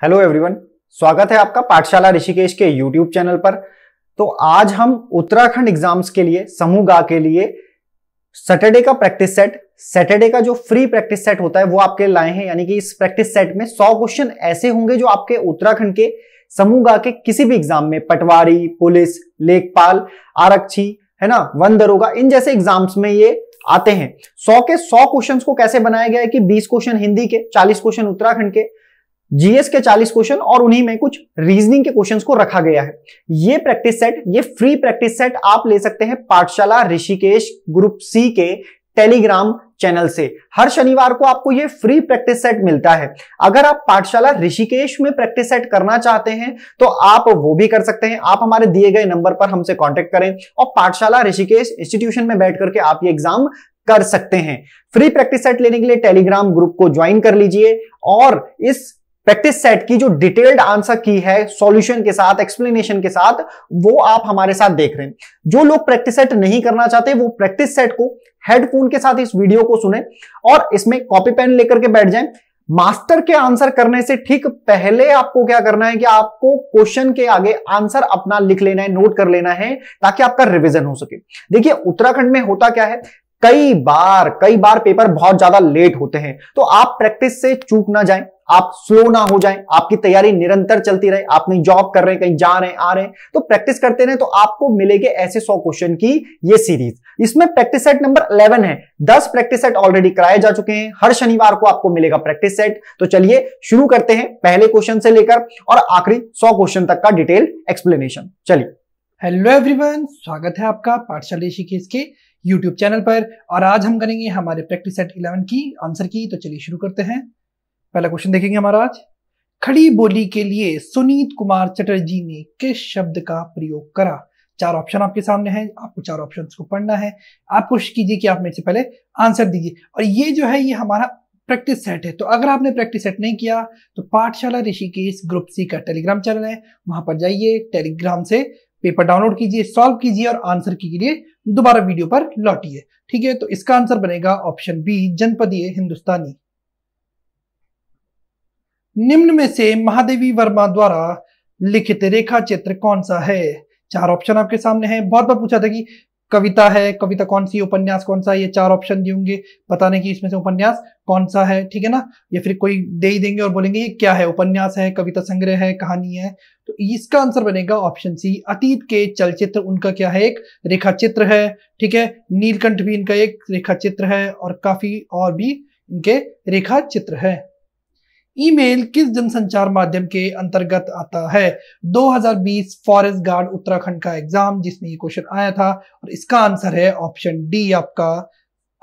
Hello everyone, स्वागत है आपका पाठशाला ऋषिकेश के यूट्यूब चैनल पर। तो आज हम उत्तराखंड एग्जाम्स के लिए समूह गा के लिए सैटरडे का प्रैक्टिस सेट, सैटरडे का जो फ्री प्रैक्टिस सेट होता है वो आपके लिए लाए हैं। यानी कि इस प्रैक्टिस सेट में 100 क्वेश्चन ऐसे होंगे जो आपके उत्तराखंड के समूह गा के किसी भी एग्जाम में, पटवारी, पुलिस, लेखपाल, आरक्षी, है ना, वन दरोगा, इन जैसे एग्जाम्स में ये आते हैं। 100 के 100 क्वेश्चंस को कैसे बनाया गया है कि 20 क्वेश्चन हिंदी के, 40 क्वेश्चन उत्तराखंड के, जीएस के 40 क्वेश्चन और उन्हीं में कुछ रीजनिंग के क्वेश्चंस को रखा गया है। ये प्रैक्टिस सेट, ये फ्री प्रैक्टिस सेट आप ले सकते हैं पाठशाला ऋषिकेश ग्रुप सी के टेलीग्राम चैनल से। हर शनिवार को आपको ये फ्री प्रैक्टिस सेट मिलता है। अगर आप पाठशाला ऋषिकेश में प्रैक्टिस सेट करना चाहते हैं तो आप वो भी कर सकते हैं। आप हमारे दिए गए नंबर पर हमसे कांटेक्ट करें और पाठशाला ऋषिकेश इंस्टीट्यूशन में बैठ करके आप ये एग्जाम कर सकते हैं। फ्री प्रैक्टिस सेट लेने के लिए टेलीग्राम ग्रुप को ज्वाइन कर लीजिए और इस प्रैक्टिस सेट की जो डिटेल्ड आंसर की है सॉल्यूशन के साथ, एक्सप्लेनेशन के साथ, वो आप हमारे साथ देख रहे हैं। जो लोग प्रैक्टिस सेट नहीं करना चाहते वो प्रैक्टिस सेट को हेडफोन के साथ इस वीडियो को सुने और इसमें कॉपी पेन लेकर के बैठ जाएं। मास्टर के आंसर करने से ठीक पहले आपको क्या करना है कि आपको क्वेश्चन के आगे आंसर अपना लिख लेना है, नोट कर लेना है, ताकि आपका रिवीजन हो सके। देखिए उत्तराखंड में होता क्या है, कई बार पेपर बहुत ज्यादा लेट होते हैं। तो आप प्रैक्टिस से चूक ना जाएं, आप स्लो ना हो जाएं, आपकी तैयारी निरंतर चलती रहे। आप कहीं जॉब कर रहे हैं, कहीं जा रहे हैं, आ रहे हैं, तो प्रैक्टिस करते रहे, तो आपको मिलेंगे ऐसे 100 क्वेश्चन की ये सीरीज। इसमें प्रैक्टिस सेट नंबर 11 है। 10 प्रैक्टिस सेट ऑलरेडी कराए जा चुके हैं। हर शनिवार को आपको मिलेगा प्रैक्टिस सेट। तो चलिए शुरू करते हैं पहले क्वेश्चन से लेकर और आखिरी 100 क्वेश्चन तक का डिटेल एक्सप्लेनेशन। चलिए। हेलो एवरीवन, स्वागत है आपका पाठशाला ऋषिकेश के यूट्यूब चैनल पर और आज हम करेंगे हमारे प्रैक्टिस सेट 11 की आंसर की। तो चलिए शुरू करते हैं। पहला क्वेश्चन देखेंगे हमारा आज। खड़ी बोली के लिए सुनीत कुमार चटर्जी ने किस शब्द का प्रयोग करा? 4 ऑप्शन आपके सामने हैं, आपको 4 ऑप्शन को पढ़ना है। आप कोशिश कीजिए कि आप मेरे से पहले आंसर दीजिए। और ये जो है ये हमारा प्रैक्टिस सेट है। तो अगर आपने प्रैक्टिस सेट नहीं किया तो पाठशाला ऋषिकेश ग्रुप सी का टेलीग्राम चैनल है, वहां पर जाइए, टेलीग्राम से पेपर डाउनलोड कीजिए, सॉल्व कीजिए और आंसर के लिए दोबारा वीडियो पर लौटिए। ठीक है, तो इसका आंसर बनेगा ऑप्शन बी, जनपदीय हिंदुस्तानी। निम्न में से महादेवी वर्मा द्वारा लिखित रेखा चित्र कौन सा है? 4 ऑप्शन आपके सामने हैं। बहुत बार पूछा था कि कविता है, कविता कौन सी, उपन्यास कौन सा है, ये 4 ऑप्शन दिए होंगे, बताने की इसमें से उपन्यास कौन सा है। ठीक है ना, या फिर कोई दे ही देंगे और बोलेंगे ये क्या है, उपन्यास है, कविता संग्रह है, कहानी है। तो इसका आंसर बनेगा ऑप्शन सी, अतीत के चलचित्र उनका क्या है, एक रेखा चित्र है। ठीक है, नीलकंठ भी इनका एक रेखा चित्र है और काफी और भी इनके रेखा चित्र है। ईमेल किस जनसंचार माध्यम के अंतर्गत आता है? 2020 फॉरेस्ट गार्ड उत्तराखंड का एग्जाम जिसमें ये क्वेश्चन आया था और इसका आंसर है ऑप्शन डी आपका,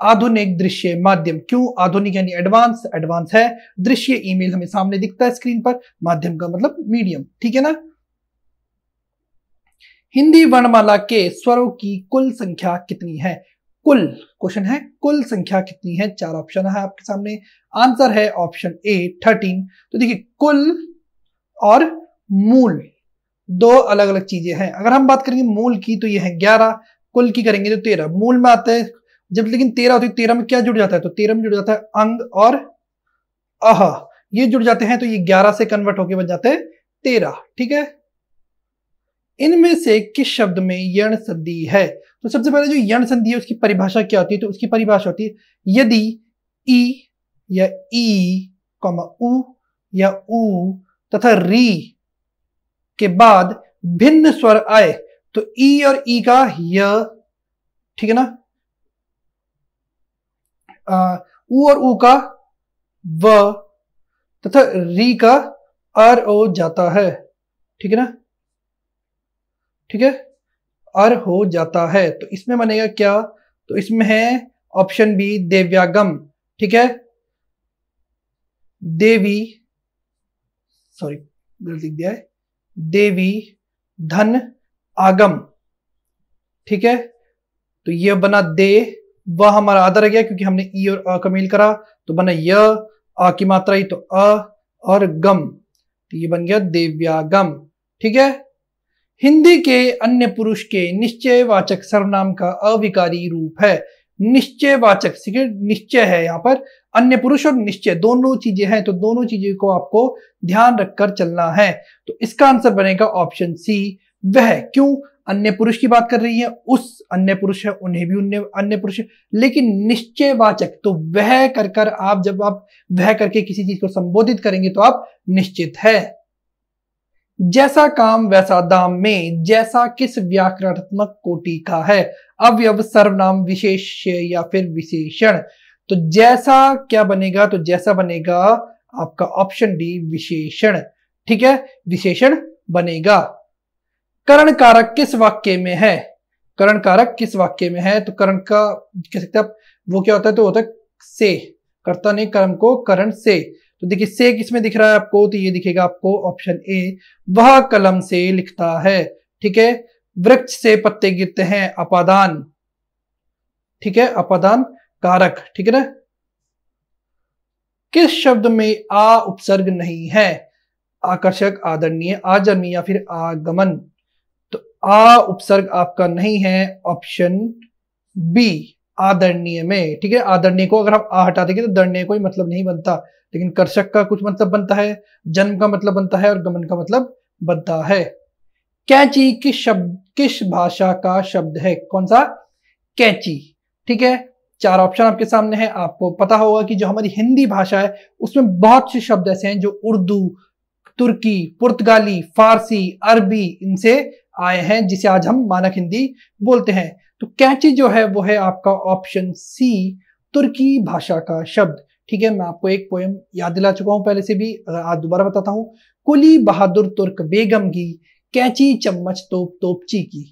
आधुनिक दृश्य माध्यम। क्यों आधुनिक यानी एडवांस, एडवांस है, दृश्य ईमेल हमें सामने दिखता है स्क्रीन पर, माध्यम का मतलब मीडियम। ठीक है ना। हिंदी वर्णमाला के स्वरों की कुल संख्या कितनी है? कुल क्वेश्चन है, कुल संख्या कितनी है? 4 ऑप्शन है आपके सामने, आंसर है ऑप्शन ए 13। तो देखिए कुल और मूल 2 अलग अलग चीजें हैं। अगर हम बात करेंगे मूल की तो ये है 11, कुल की करेंगे तो 13। मूल में आता है जब, लेकिन 13 होती है, 13 में क्या जुड़ जाता है? तो 13 में जुड़ जाता है अंग और अह, ये जुड़ जाते हैं तो ये 11 से कन्वर्ट होके बन जाते हैं 13। ठीक है, इनमें से किस शब्द में यण संधि है? तो सबसे पहले जो यण संधि है उसकी परिभाषा क्या होती है? तो उसकी परिभाषा होती है यदि ई या ई, उ या उ तथा री के बाद भिन्न स्वर आए तो ई और ई का य, ठीक है ना, उ और उ का व तथा री का अर हो जाता है। ठीक है ना, ठीक है, अर हो जाता है। तो इसमें बनेगा क्या? तो इसमें है ऑप्शन बी, देव्यागम। ठीक है, देवी, सॉरी गलत लिख दिया है, देवी धन आगम। ठीक है, तो यह बना दे, वह हमारा आधा रह गया क्योंकि हमने ई और अ का मेल करा, तो बना य, आ की मात्रा ही तो अ और गम, तो ये बन गया देव्यागम। ठीक है, हिंदी के अन्य पुरुष के निश्चयवाचक सर्वनाम का अविकारी रूप है। निश्चयवाचक, निश्चय है यहाँ पर, अन्य पुरुष और निश्चय दोनों चीजें हैं, तो दोनों चीजें को आपको ध्यान रखकर चलना है। तो इसका आंसर बनेगा ऑप्शन सी, वह। क्यों? अन्य पुरुष की बात कर रही है, उस अन्य पुरुष है, उन्हें भी अन्य पुरुष है, लेकिन निश्चयवाचक, तो वह कर आप जब आप वह करके किसी चीज को संबोधित करेंगे तो आप निश्चित है। जैसा काम वैसा दाम में जैसा किस व्याकरणात्मक कोटि का है? अवयव, सर्वनाम, विशेष्य या फिर विशेषण? तो जैसा क्या बनेगा? तो जैसा बनेगा आपका ऑप्शन डी, विशेषण। ठीक है, विशेषण बनेगा। करण कारक किस वाक्य में है? करण कारक किस वाक्य में है? तो करण का कह सकते हैं वो क्या होता है? तो होता है से, कर्ता ने कर्म को करण से। तो देखिए से किसमें दिख रहा है आपको? तो ये दिखेगा आपको ऑप्शन ए, वह कलम से लिखता है। ठीक है, वृक्ष से पत्ते गिरते हैं, अपादान। ठीक है, अपादान कारक। ठीक है ना। किस शब्द में आ उपसर्ग नहीं है? आकर्षक, आदरणीय, आजन्मी या फिर आगमन? तो आ उपसर्ग आपका नहीं है, ऑप्शन बी, आदरणीय में। ठीक है, आदरणीय को अगर हम आ हटा देंगे तो दरणीय कोई मतलब नहीं बनता, लेकिन कर्षक का कुछ मतलब बनता है, जन्म का मतलब बनता है और गमन का मतलब बनता है। कैंची किस भाषा का शब्द है? कौन सा? कैंची। ठीक है, चार ऑप्शन आपके सामने है। आपको पता होगा कि जो हमारी हिंदी भाषा है उसमें बहुत से शब्द ऐसे हैं जो उर्दू, तुर्की, पुर्तगाली, फारसी, अरबी इनसे आए हैं, जिसे आज हम मानक हिंदी बोलते हैं। तो कैंची जो है वो है आपका ऑप्शन सी, तुर्की भाषा का शब्द। ठीक है, मैं आपको एक पोएम याद दिला चुका हूं पहले से भी, आज दोबारा बताता हूं। कुली बहादुर तुर्क बेगम की, कैंची चम्मच तोप तोपची की,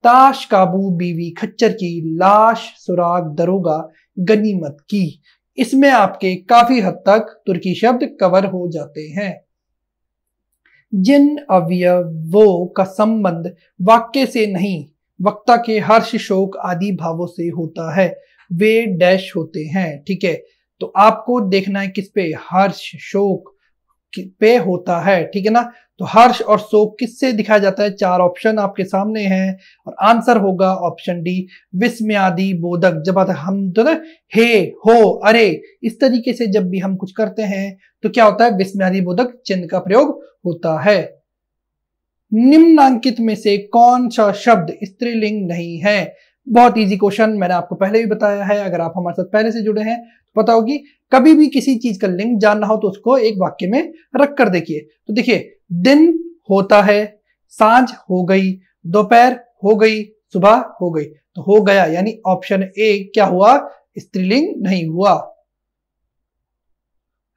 ताश काबू बीवी खच्चर की, लाश सुराग दरोगा गनीमत की। इसमें आपके काफी हद तक तुर्की शब्द कवर हो जाते हैं। जिन अवयवों का संबंध वाक्य से नहीं वक्ता के हर्ष, शोक आदि भावों से होता है वे डैश होते हैं। ठीक है, तो आपको देखना है किस पे? हर्ष, शोक पे होता है। ठीक है ना। तो हर्ष और शोक किससे दिखाया जाता है? चार ऑप्शन आपके सामने हैं और आंसर होगा ऑप्शन डी, विस्मयादि बोधक। जब हम तो ना हे, हो, अरे इस तरीके से जब भी हम कुछ करते हैं तो क्या होता है? विस्मयादि बोधक चिन्ह का प्रयोग होता है। निम्नांकित में से कौन सा शब्द स्त्रीलिंग नहीं है? बहुत इजी क्वेश्चन, मैंने आपको पहले भी बताया है। अगर आप हमारे साथ पहले से जुड़े हैं तो पता होगी, कभी भी किसी चीज का लिंग जानना हो तो उसको एक वाक्य में रख कर देखिए। तो देखिए, दिन होता है, सांझ हो गई, दोपहर हो गई, सुबह हो गई, तो हो गया, यानी ऑप्शन ए क्या हुआ? स्त्रीलिंग नहीं हुआ।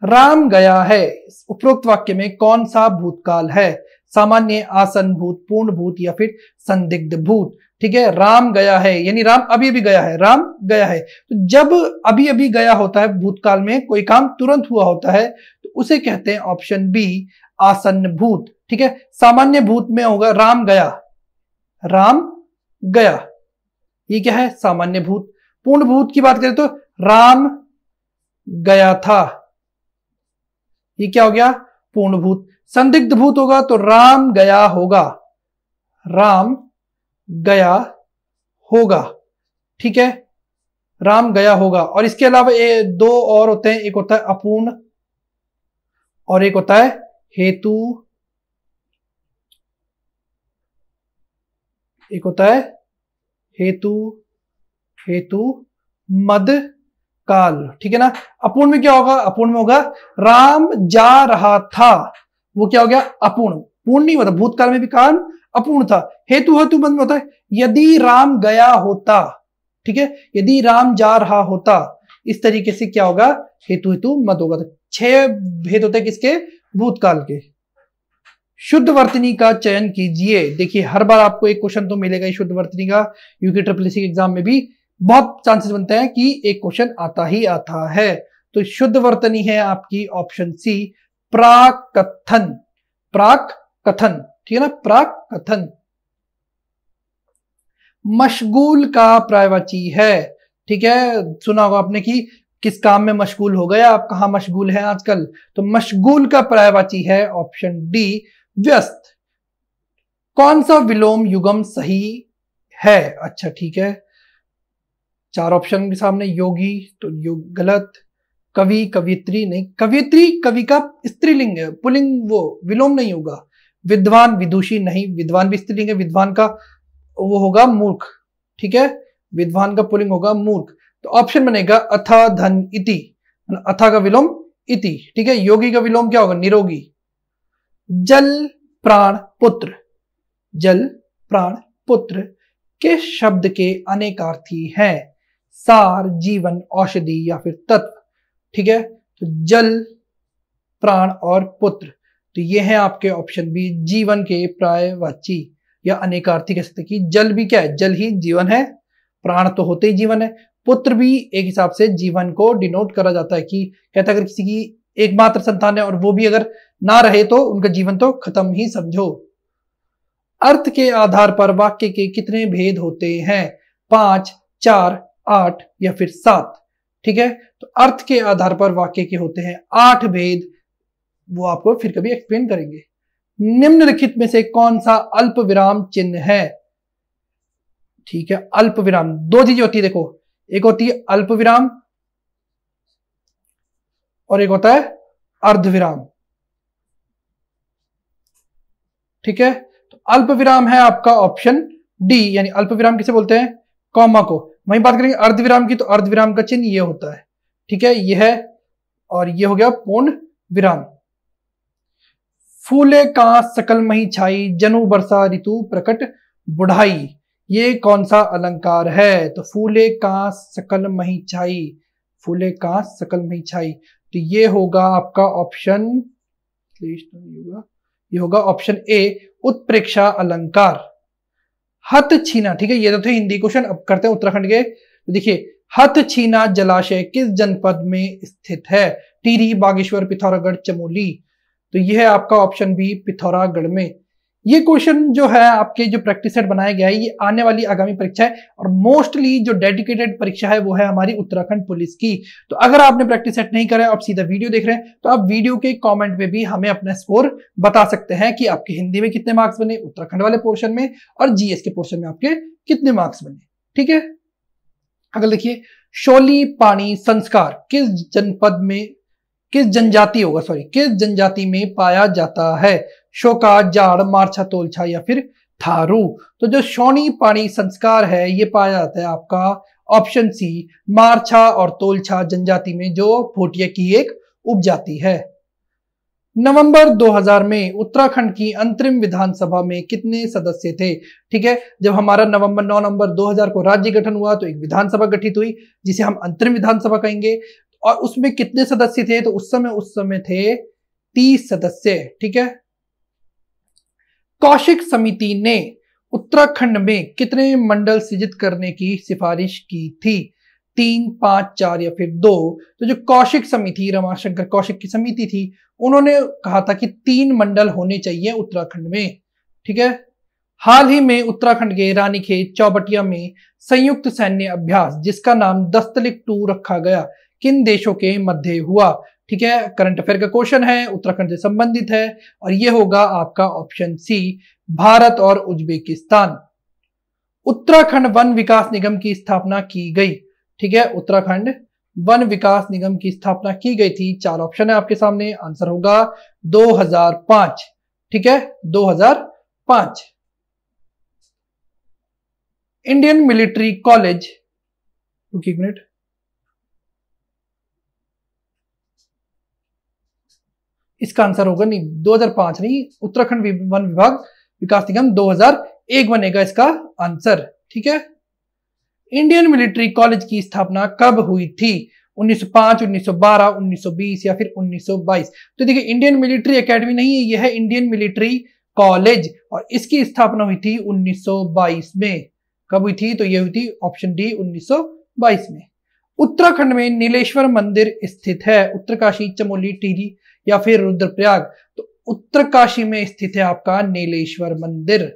राम गया है, उपरोक्त वाक्य में कौन सा भूतकाल है? सामान्य, आसन भूत, पूर्ण भूत या फिर संदिग्ध भूत? ठीक है, राम गया है यानी राम अभी अभी गया है, राम गया है। तो जब अभी अभी गया होता है भूतकाल में, कोई काम तुरंत हुआ होता है, तो उसे कहते हैं ऑप्शन बी, आसन्न भूत। ठीक है, सामान्य भूत में होगा राम गया, राम गया, ये क्या है? सामान्य भूत। पूर्ण भूत की बात करें तो राम गया था, ये क्या हो गया? पूर्ण भूत। संदिग्ध भूत होगा तो राम गया होगा, राम गया होगा। ठीक है, राम गया होगा। और इसके अलावा ये दो और होते हैं, एक होता है अपूर्ण और एक होता है हेतु, एक होता है हेतु, हेतु मद काल। ठीक है ना। अपूर्ण में क्या होगा? अपूर्ण में होगा राम जा रहा था, वो क्या हो गया? अपूर्ण। पूर्ण नहीं होता, भूतकाल में भी काल अपूर्ण था। हेतु हेतु मद में होता है यदि राम गया होता, ठीक है, यदि राम जा रहा होता, इस तरीके से क्या होगा? हेतु हेतु मद होगा। तो 6 भेद होते हैं किसके? भूतकाल के। शुद्ध वर्तनी का चयन कीजिए। देखिए, हर बार आपको एक क्वेश्चन तो मिलेगा ही शुद्ध वर्तनी का, यूके ट्रिपल एग्जाम में भी बहुत चांसेस बनते हैं कि एक क्वेश्चन आता ही आता है। तो शुद्ध वर्तनी है आपकी ऑप्शन सी, प्राक कथन। प्राक कथन, ठीक है ना, प्राक कथन। मशगूल का पर्यायवाची है, ठीक है, सुना होगा आपने कि किस काम में मशगूल हो गया, आप कहां मशगूल हैं आजकल। तो मशगूल का पर्यायवाची है ऑप्शन डी, व्यस्त। कौन सा विलोम युगम सही है? अच्छा ठीक है, 4 ऑप्शन के सामने, योगी तो योग गलत, कवि कवियत्री नहीं, कवियत्री कवि का स्त्रीलिंग है, पुल्लिंग वो विलोम नहीं होगा। विद्वान विदुषी नहीं, विद्वान भी स्त्रीलिंग है, विद्वान का वो होगा मूर्ख, ठीक है, विद्वान का पुल्लिंग होगा मूर्ख। तो ऑप्शन बनेगा अथा धन इति, अथा का विलोम इति, ठीक है। योगी का विलोम क्या होगा, निरोगी। जल प्राण पुत्र, जल प्राण पुत्र के शब्द के अनेकार्थी हैं, सार, जीवन, औषधि या फिर तत्व, ठीक है। तो जल, प्राण और पुत्र, तो ये है आपके ऑप्शन बी, जीवन के पर्यायवाची या अनेकार्थी कह सकते कि जल भी क्या है, जल ही जीवन है, प्राण तो होते ही जीवन है, पुत्र भी एक हिसाब से जीवन को डिनोट करा जाता है कि कहता है अगर किसी की एकमात्र संतान है और वो भी अगर ना रहे तो उनका जीवन तो खत्म ही समझो। अर्थ के आधार पर वाक्य के कितने भेद होते हैं, 5, 4, 8 या फिर 7, ठीक है। तो अर्थ के आधार पर वाक्य के होते हैं 8 भेद, वो आपको फिर कभी एक्सप्लेन करेंगे। निम्नलिखित में से कौन सा अल्प विराम चिन्ह है, ठीक है। अल्प विराम दो चीजें होती है, देखो, एक होती है अल्प विराम और एक होता है अर्ध विराम, ठीक है। तो अल्प विराम है आपका ऑप्शन डी, यानी अल्प विराम किसे बोलते हैं, कॉमा को। वहीं बात करेंगे अर्ध विराम की, तो अर्ध विराम का चिन्ह ये होता है, ठीक है, ये है, और ये हो गया पूर्ण विराम। फूले का सकल मही छाई, जनु बरसा ऋतु प्रकट बुढ़ाई, ये कौन सा अलंकार है। तो फूले का सकल मही छाई, फूले का सकल मही छाई, तो ये होगा आपका ऑप्शन, ये होगा ऑप्शन ए, उत्प्रेक्षा अलंकार। हथ छीना, ठीक है, ये तो थे हिंदी क्वेश्चन। अब करते हैं उत्तराखंड के। तो देखिए, हथ छीना जलाशय किस जनपद में स्थित है, टिहरी, बागेश्वर, पिथौरागढ़, चमोली। तो यह है आपका ऑप्शन बी, पिथौरागढ़ में। ये क्वेश्चन जो है आपके जो प्रैक्टिस सेट बनाया गया है, ये आने वाली आगामी परीक्षा है और मोस्टली जो डेडिकेटेड परीक्षा है वो है हमारी उत्तराखंड पुलिस की। तो अगर आपने प्रैक्टिस सेट नहीं करा है, आप सीधा वीडियो देख रहे हैं, तो आप वीडियो के कमेंट में भी हमें अपना स्कोर बता सकते हैं कि आपके हिंदी में कितने मार्क्स बने, उत्तराखंड वाले पोर्शन में, और जीएस के पोर्शन में आपके कितने मार्क्स बने, ठीक है। अगर देखिए, शोली पानी संस्कार किस जनपद में, किस जनजाति होगा, सॉरी, किस जनजाति में पाया जाता है, शोका, जाड़, मारछा, तोलछा या फिर थारू। तो जो शोनी पानी संस्कार है ये पाया जाता है आपका ऑप्शन सी, मारछा और तोलछा जनजाति में, जो भोटिया की एक उपजाति है। नवंबर 2000 में उत्तराखंड की अंतरिम विधानसभा में कितने सदस्य थे, ठीक है। जब हमारा 9 नवंबर 2000 को राज्य गठन हुआ तो एक विधानसभा गठित हुई जिसे हम अंतरिम विधानसभा कहेंगे, और उसमें कितने सदस्य थे, तो उस समय थे 30 सदस्य, ठीक है। कौशिक समिति ने उत्तराखंड में कितने मंडल सृजित करने की सिफारिश की थी, 3, 5, 4 या फिर 2। तो जो कौशिक समिति, रमाशंकर कौशिक की समिति थी, उन्होंने कहा था कि 3 मंडल होने चाहिए उत्तराखंड में, ठीक है। हाल ही में उत्तराखंड के रानीखेत, चौबटिया में संयुक्त सैन्य अभ्यास जिसका नाम दस्तलिक 2 रखा गया, किन देशों के मध्य हुआ, ठीक है। करंट अफेयर का क्वेश्चन है, उत्तराखंड से संबंधित है, और यह होगा आपका ऑप्शन सी, भारत और उज्बेकिस्तान। उत्तराखंड वन विकास निगम की स्थापना की गई, ठीक है। उत्तराखंड वन विकास निगम की स्थापना की गई थी, 4 ऑप्शन है आपके सामने, आंसर होगा 2005, ठीक है, 2005। इंडियन मिलिट्री कॉलेज, रुकिए एक मिनट, इसका आंसर होगा नहीं 2005 नहीं, उत्तराखंड वन विभाग विकास निगम 2001 बनेगा इसका आंसर, ठीक है। इंडियन मिलिट्री कॉलेज की स्थापना कब हुई थी, 1905, 1912, 1920 या फिर 1922। तो देखिए, इंडियन मिलिट्री एकेडमी नहीं है, यह है इंडियन मिलिट्री कॉलेज, और इसकी स्थापना हुई थी 1922 में। कब हुई थी, तो यह हुई थी ऑप्शन डी, 1922 में। उत्तराखंड में नीलेश्वर मंदिर स्थित है, उत्तरकाशी, चमोली, टिहरी या फिर रुद्रप्रयाग। तो उत्तरकाशी में स्थित है आपका नीलेश्वर मंदिर।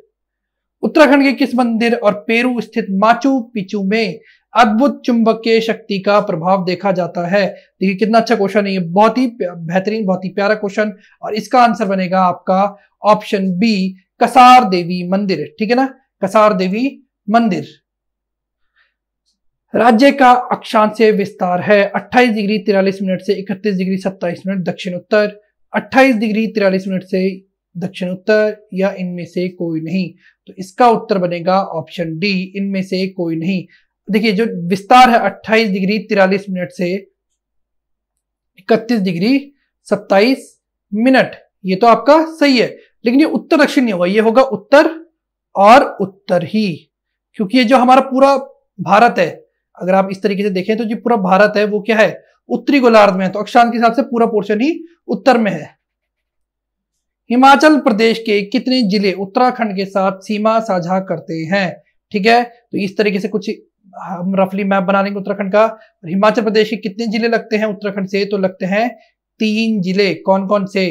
उत्तराखंड के किस मंदिर और पेरू स्थित माचू पिचू में अद्भुत चुंबकीय शक्ति का प्रभाव देखा जाता है। देखिए कितना अच्छा क्वेश्चन है ये, बहुत ही बेहतरीन, बहुत ही प्यारा क्वेश्चन, और इसका आंसर बनेगा आपका ऑप्शन बी, कसार देवी मंदिर, ठीक है ना, कसार देवी मंदिर। राज्य का अक्षांशीय विस्तार है 28 डिग्री 43 मिनट से 31 डिग्री 27 मिनट दक्षिण उत्तर, 28 डिग्री 43 मिनट से दक्षिण उत्तर, या इनमें से कोई नहीं। तो इसका उत्तर बनेगा ऑप्शन डी, इनमें से कोई नहीं। देखिए जो विस्तार है 28 डिग्री 43 मिनट से 31 डिग्री 27 मिनट, ये तो आपका सही है, लेकिन ये उत्तर दक्षिण नहीं होगा, ये होगा उत्तर और उत्तर ही, क्योंकि ये जो हमारा पूरा भारत है, अगर आप इस तरीके से देखें तो जो पूरा भारत है वो क्या है, उत्तरी गोलार्ध में है, तो अक्षांश के हिसाब से पूरा पोर्शन ही उत्तर में है। हिमाचल प्रदेश के कितने जिले उत्तराखंड के साथ सीमा साझा करते हैं? ठीक है, तो इस तरीके से कुछ हम रफली मैप बना लेंगे उत्तराखंड का। हिमाचल प्रदेश के कितने जिले लगते हैं उत्तराखंड से? तो लगते हैं 3 जिले। कौन कौन से?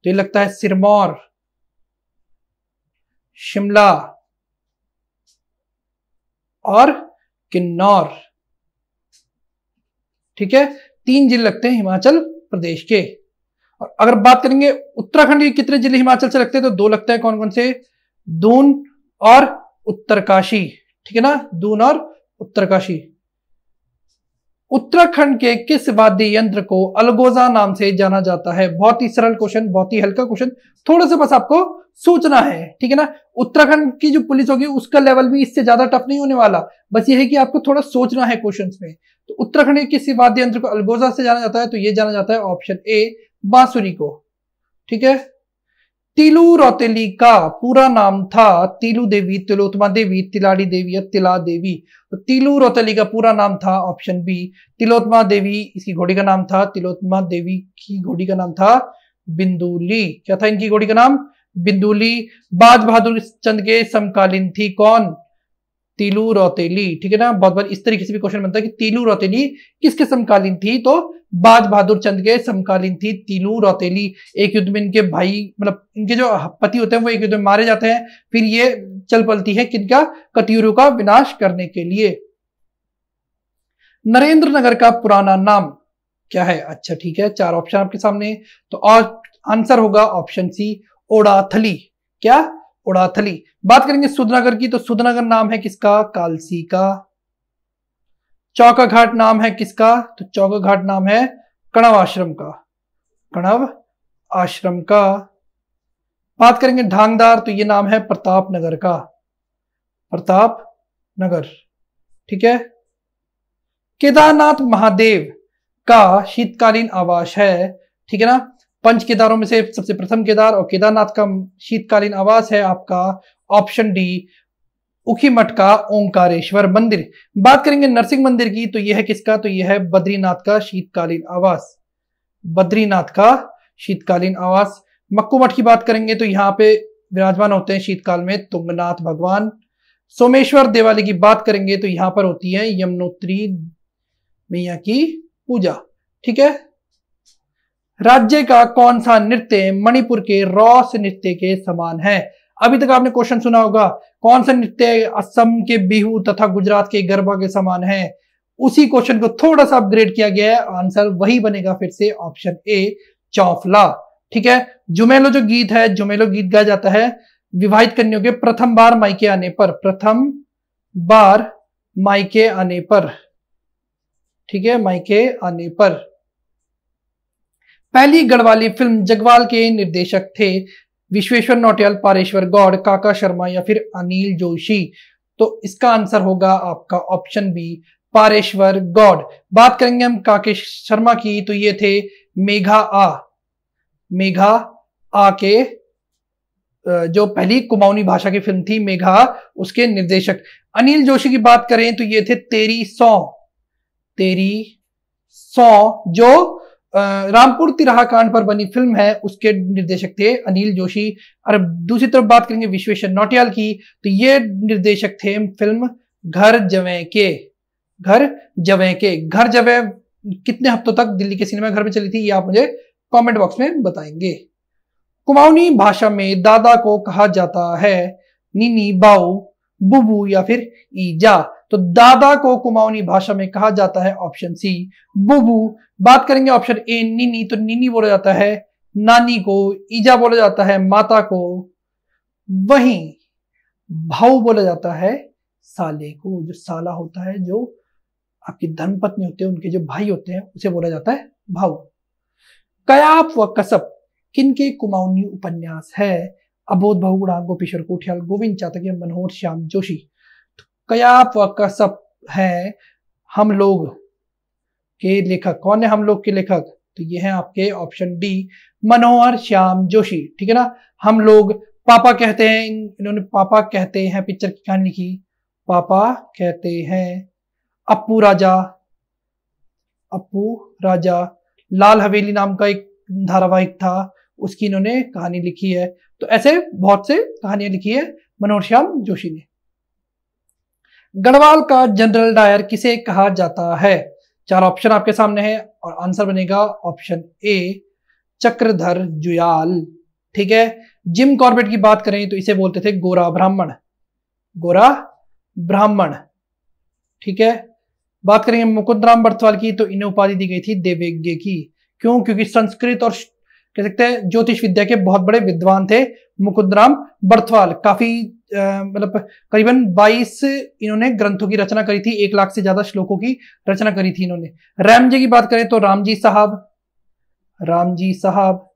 तो ये लगता है सिरमौर, शिमला और किन्नौर। ठीक है, 3 जिले लगते हैं हिमाचल प्रदेश के। और अगर बात करेंगे उत्तराखंड के कितने जिले हिमाचल से लगते हैं, तो 2 लगते हैं। कौन कौन से? दून और उत्तरकाशी। ठीक है ना, दून और उत्तरकाशी। उत्तराखंड के किस वाद्य यंत्र को अलगोजा नाम से जाना जाता है? बहुत ही सरल क्वेश्चन, बहुत ही हल्का क्वेश्चन, थोड़ा सा बस आपको सोचना है। ठीक है ना, उत्तराखंड की जो पुलिस होगी उसका लेवल भी इससे ज्यादा टफ नहीं होने वाला, बस ये है कि आपको थोड़ा सोचना है क्वेश्चंस में। तो उत्तराखंड के किस वाद्य यंत्र को अलगोजा से जाना जाता है? तो ये जाना जाता है ऑप्शन ए, बांसुरी को। ठीक है, तीलू रौतेली का पूरा नाम था तीलू देवी, तिलोत्तमा देवी, तिलाड़ी देवी या तिला देवी। तो तीलू रौतेली का पूरा नाम था ऑप्शन बी, तिलोत्तमा देवी। इसकी घोड़ी का नाम था तिलोत्तमा देवी, की घोड़ी का नाम था बिंदुली। क्या था इनकी घोड़ी का नाम? बिंदुली। बाज बहादुर चंद के समकालीन थी कौन? तीलू रौतेली। ठीक है ना, बहुत बार इस तरीके से भी क्वेश्चन बनता है कि तीलू रौतेली किसके समकालीन थी? तो बाज बहादुर चंद के समकालीन थी तीलू रौतेली। एक युद्ध में इनके भाई, मतलब इनके जो पति होते हैं वो एक युद्ध में मारे जाते हैं, फिर ये चल पलती है किनका? कत्यूरों का विनाश करने के लिए। नरेंद्र नगर का पुराना नाम क्या है? अच्छा ठीक है, 4 ऑप्शन आपके सामने, तो और आंसर होगा ऑप्शन सी, ओडाथली। क्या? ओडाथली। बात करेंगे सुधनगर की, तो सुधनगर नाम है किसका? कालसी का। चौका घाट नाम है किसका? तो चौका घाट नाम है कणव आश्रम का। कणव आश्रम का। बात करेंगे ढांगदार, तो ये नाम है प्रताप नगर का। प्रताप नगर। ठीक है, केदारनाथ महादेव का शीतकालीन आवास है। ठीक है ना, 5 केदारों में से सबसे प्रथम केदार और केदारनाथ का शीतकालीन आवास है आपका ऑप्शन डी, उखीमठ का ओंकारेश्वर मंदिर। बात करेंगे नरसिंह मंदिर की, तो यह है किसका? तो यह है बद्रीनाथ का शीतकालीन आवास। बद्रीनाथ का शीतकालीन आवास। मक्कू मठ की बात करेंगे तो यहाँ पे विराजमान होते हैं शीतकाल में तुंगनाथ भगवान। सोमेश्वर देवालय की बात करेंगे तो यहाँ पर होती है यमुनोत्री मैया की पूजा। ठीक है, राज्य का कौन सा नृत्य मणिपुर के रॉस नृत्य के समान है? अभी तक आपने क्वेश्चन सुना होगा, कौन सा नृत्य असम के बिहू तथा गुजरात के गरबा के समान है? उसी क्वेश्चन को थोड़ा सा अपग्रेड किया गया है, आंसर वही बनेगा फिर से ऑप्शन ए, चौफला। ठीक है, जुमेलो जो गीत है, जुमेलो गीत गाया जाता है विवाहित कन्याओं के प्रथम बार मायके आने पर। प्रथम बार मायके आने पर। ठीक है, मायके आने पर। पहली गढ़वाली फिल्म जगवाल के निर्देशक थे विश्वेश्वर नौटियाल, पारेश्वर गौड़, काका शर्मा या फिर अनिल जोशी। तो इसका आंसर होगा आपका ऑप्शन बी, पारेश्वर गौड़। बात करेंगे हम काके शर्मा की, तो ये थे मेघा आ। मेघा आ के जो पहली कुमाऊनी भाषा की फिल्म थी मेघा, उसके निर्देशक। अनिल जोशी की बात करें तो ये थे तेरी सौ। तेरी सौ जो रामपुर तिराहा कांड पर बनी फिल्म है, उसके निर्देशक थे अनिल जोशी। और दूसरी तरफ बात करेंगे विश्वेश्वर नौटियाल की, तो ये निर्देशक थे फिल्म घर जवें के। घर जवें के। घर जवें कितने हफ्तों तक दिल्ली के सिनेमा घर में चली थी, ये आप मुझे कमेंट बॉक्स में बताएंगे। कुमाऊनी भाषा में दादा को कहा जाता है नीनी, बाऊ, बुबू या फिर ईजा। तो दादा को कुमाऊनी भाषा में कहा जाता है ऑप्शन सी, बुबू। बात करेंगे ऑप्शन ए, नीनी, तो नीनी बोला जाता है नानी को, ईजा बोला जाता है माता को, वहीं भाऊ बोला जाता है साले को, जो साला होता है, जो आपकी धर्मपत्नी होते हैं, उनके जो भाई होते हैं, उसे बोला जाता है भाऊ। कयाप व कसब किनके कुमाऊनी उपन्यास है? अबोध बहुगुणा, गोपीश्वर कोठियाल, गोविंद चातक या मनोहर श्याम जोशी। तो कयाप व कसब है हम लोग के लेखक। कौन है हम लोग के लेखक? तो ये है आपके ऑप्शन डी, मनोहर श्याम जोशी। ठीक है ना। हम लोग पापा कहते हैं, इन्होंने पापा कहते हैं पिक्चर की कहानी लिखी। पापा कहते हैं। अप्पू राजा, लाल हवेली नाम का एक धारावाहिक था, उसकी इन्होंने कहानी लिखी है। तो ऐसे बहुत से कहानियां लिखी है मनोहर श्याम जोशी ने। गढ़वाल का जनरल डायर किसे कहा जाता है? 4 ऑप्शन आपके सामने है और आंसर बनेगा ऑप्शन ए, चक्रधर जुयाल। ठीक है। जिम कॉर्बेट की बात करें तो इसे बोलते थे गोरा ब्राह्मण। गोरा ब्राह्मण। ठीक है। बात करेंगे मुकुंदराम बर्थवाल की, तो इन्हें उपाधि दी गई थी देवज्ञ की। क्यों? क्योंकि संस्कृत और कह सकते हैं ज्योतिष विद्या के बहुत बड़े विद्वान थे मुकुंदराम बर्थवाल। काफी मतलब करीबन 22 इन्होंने ग्रंथों की रचना करी थी, 1 लाख से ज्यादा श्लोकों की रचना करी थी इन्होंने। रामजी की बात करें तो रामजी साहब।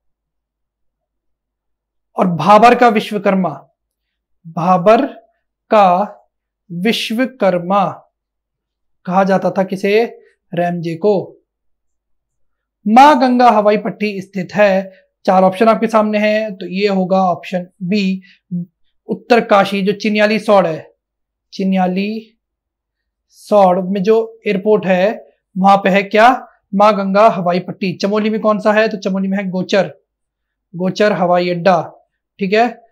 और भाबर का विश्वकर्मा कहा जाता था किसे? रैमजे को। मां गंगा हवाई पट्टी स्थित है। 4 ऑप्शन आपके सामने हैं, तो ये होगा ऑप्शन बी, उत्तरकाशी। जो चिन्याली सौड़ है, चिन्याली सौड़ में जो एयरपोर्ट है वहां पे है क्या? मां गंगा हवाई पट्टी। चमोली में कौन सा है? तो चमोली में है गोचर हवाई अड्डा। ठीक है।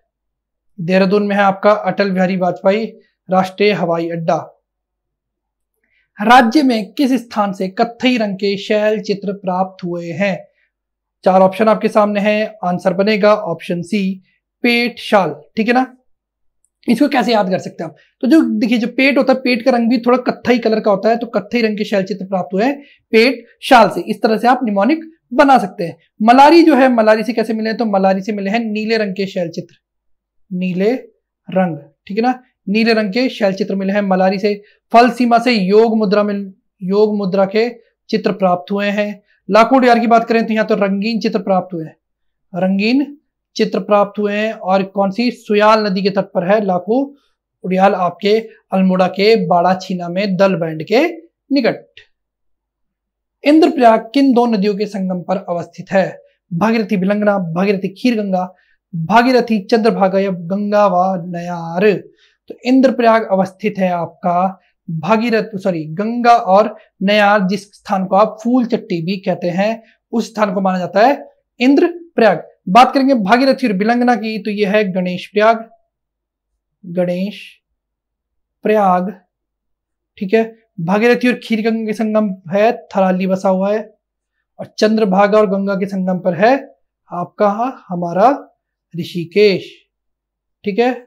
देहरादून में है आपका अटल बिहारी वाजपेयी राष्ट्रीय हवाई अड्डा। राज्य में किस स्थान से कत्थई रंग के शैल चित्र प्राप्त हुए हैं? 4 ऑप्शन आपके सामने हैं, आंसर बनेगा ऑप्शन सी, पेट शाल। ठीक है ना। इसको कैसे याद कर सकते हैं आप? तो जो देखिए, जो पेट होता है, पेट का रंग भी थोड़ा कत्थई कलर का होता है, तो कत्थई रंग के शैल चित्र प्राप्त हुए हैं पेट शाल से। इस तरह से आप निमोनिक बना सकते हैं। मलारी जो है, मलारी से कैसे मिले? तो मलारी से मिले हैं नीले रंग के शैल चित्र, नीले रंग। ठीक है ना। नीले रंग के शैल चित्र मिले हैं मलारी से। फल सीमा से योग मुद्रा के चित्र प्राप्त हुए हैं। लाखों उड़ियाल की बात करें तो यहाँ तो रंगीन चित्र प्राप्त हुए हैं। और कौन सी? सुयाल नदी के तट पर है लाखों उड़ियाल, आपके अल्मोड़ा के बाड़ा छीना में दल बैंड के निकट। इंद्रप्रयाग किन 2 नदियों के संगम पर अवस्थित है? भागीरथी भिलंगना, भागीरथी खीरगंगा, भागीरथी चंद्रभागा या गंगा व नयार। तो इंद्रप्रयाग अवस्थित है आपका गंगा और नयार, जिस स्थान को आप फूल चट्टी भी कहते हैं, उस स्थान को माना जाता है इंद्रप्रयाग। बात करेंगे भागीरथी और भिलंगना की, तो यह है गणेश प्रयाग। ठीक है। भागीरथी और खीरगंगा के संगम है थराली बसा हुआ है, और चंद्रभागा और गंगा के संगम पर है आपका हमारा ऋषिकेश। ठीक है।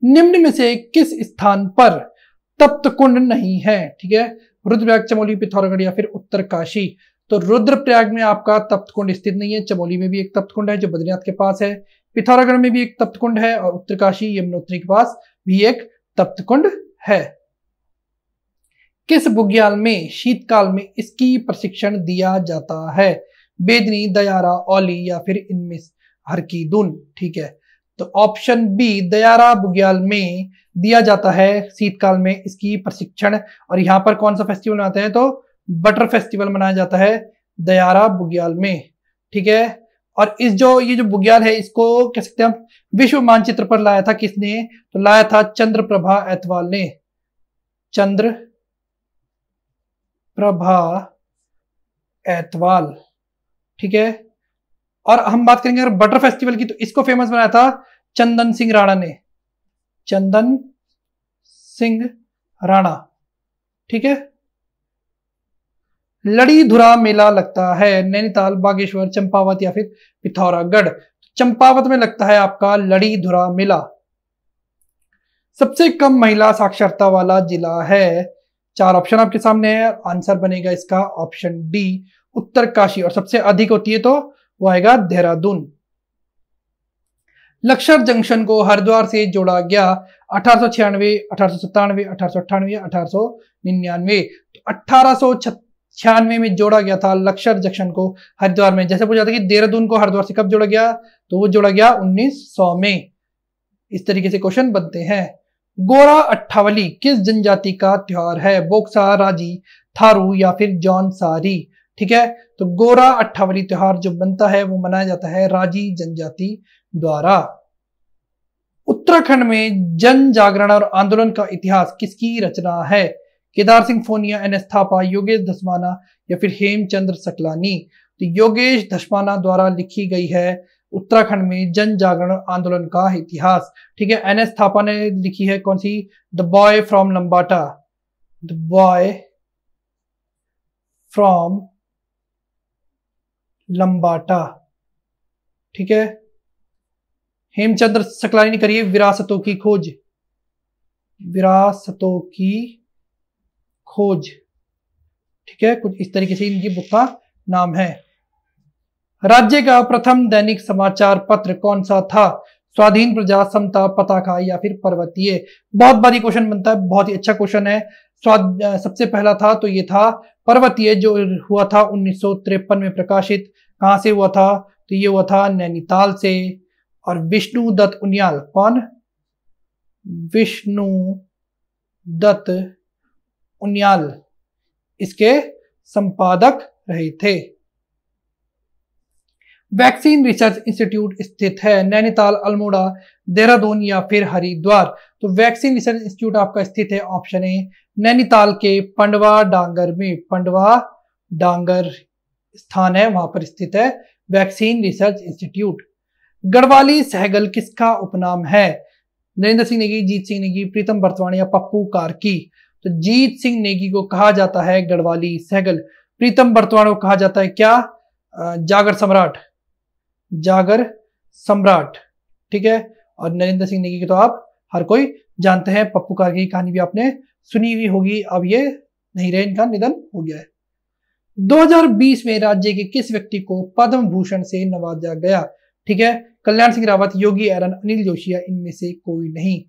निम्न में से किस स्थान पर तप्त कुंड नहीं है? ठीक है। रुद्रप्रयाग, चमोली, पिथौरागढ़ या फिर उत्तरकाशी। तो रुद्रप्रयाग में आपका तप्त कुंड स्थित नहीं है। चमोली में भी एक तप्त कुंड है जो बद्रीनाथ के पास है, पिथौरागढ़ में भी एक तप्त कुंड है, और उत्तरकाशी यमुनोत्री के पास भी एक तप्त कुंड है। किस बुग्याल में शीतकाल में इसकी प्रशिक्षण दिया जाता है? बेदनी, दयारा, औली या फिर इनमें हर की दून। ठीक है। तो ऑप्शन बी, दयारा बुग्याल में दिया जाता है शीतकाल में इसकी प्रशिक्षण। और यहां पर कौन सा फेस्टिवल मनाते हैं? तो बटर फेस्टिवल मनाया जाता है दयारा बुग्याल में। ठीक है। और ये जो बुग्याल है, इसको कह सकते हैं हम विश्व मानचित्र पर लाया था किसने? तो लाया था चंद्रप्रभा ऐतवाल ने। चंद्रप्रभा ऐतवाल। ठीक है। और हम बात करेंगे अगर बटर फेस्टिवल की, तो इसको फेमस बनाया था चंदन सिंह राणा। ठीक है। लड़ी धुरा मेला लगता है नैनीताल, बागेश्वर, चंपावत या फिर पिथौरागढ़। चंपावत में लगता है आपका लड़ी धुरा मेला। सबसे कम महिला साक्षरता वाला जिला है? 4 ऑप्शन आपके सामने है, आंसर बनेगा इसका ऑप्शन डी, उत्तरकाशी। और सबसे अधिक होती है तो वो आएगा देहरादून। लक्सर जंक्शन को हरिद्वार से जोड़ा गया 1896, 1897, 1898, 1899। तो 1896 में जोड़ा गया था लक्सर जंक्शन को हरिद्वार में। जैसे पूछा था कि देहरादून को हरिद्वार से कब जोड़ा गया, तो वो जोड़ा गया 1900 में। इस तरीके से क्वेश्चन बनते हैं। गोरा अट्ठावली किस जनजाति का त्योहार है? बोक्सा, राजी, थारू या फिर जौनसारी। ठीक है, तो गोरा अट्ठावली त्योहार जो बनता है वो मनाया जाता है राजी जनजाति द्वारा। उत्तराखंड में जन जागरण और आंदोलन का इतिहास किसकी रचना है? केदार सिंह फोनिया, एन.एस. थापा, योगेश धस्माना या फिर हेमचंद्र सकलानी। तो योगेश धस्माना द्वारा लिखी गई है उत्तराखंड में जन जागरण आंदोलन का इतिहास। ठीक है, एन.एस. थापा ने लिखी है कौन सी? The boy from Lambata, the boy from Lambata. ठीक है, हेमचंद्र सकलानी ने करी है विरासतों की खोज, विरासतों की खोज। ठीक है, कुछ इस तरीके से इनकी बुक का नाम है। राज्य का प्रथम दैनिक समाचार पत्र कौन सा था? स्वाधीन प्रजा, समता, पताका या फिर पर्वतीय। बहुत बारी क्वेश्चन बनता है, बहुत ही अच्छा क्वेश्चन है। सबसे पहला था तो ये था पर्वतीय, जो हुआ था 1953 में प्रकाशित। कहां से हुआ था? तो ये हुआ था नैनीताल से। और विष्णु दत्त उनियाल, कौन? विष्णु दत्त उनियाल इसके संपादक रहे थे। वैक्सीन रिसर्च इंस्टीट्यूट स्थित है नैनीताल, अल्मोड़ा, देहरादून या फिर हरिद्वार। तो वैक्सीन रिसर्च इंस्टीट्यूट आपका स्थित है ऑप्शन ए नैनीताल के पंडवा डांगर में। पंडवा डांगर स्थान है, वहां पर स्थित है vaccine research institute. Garhwali Sehgal किसका उपनाम है? नरेंद्र सिंह नेगी, जीत सिंह नेगी, प्रीतम बर्तवाणी या पप्पू कार्की। तो जीत सिंह नेगी को कहा जाता है गढ़वाली सहगल। प्रीतम बर्तवाणी को कहा जाता है क्या? जागर सम्राट, जागर सम्राट। ठीक है, और नरेंद्र सिंह नेगी की तो आप हर कोई जानते हैं। पप्पू कार्की की कहानी भी आपने सुनी हुई होगी। अब ये नहीं रहे, इनका निधन हो गया है। 2020 में राज्य के किस व्यक्ति को पद्म भूषण से नवाजा गया? ठीक है, कल्याण सिंह रावत, योगी एरन, अनिल जोशी या इनमें से कोई नहीं।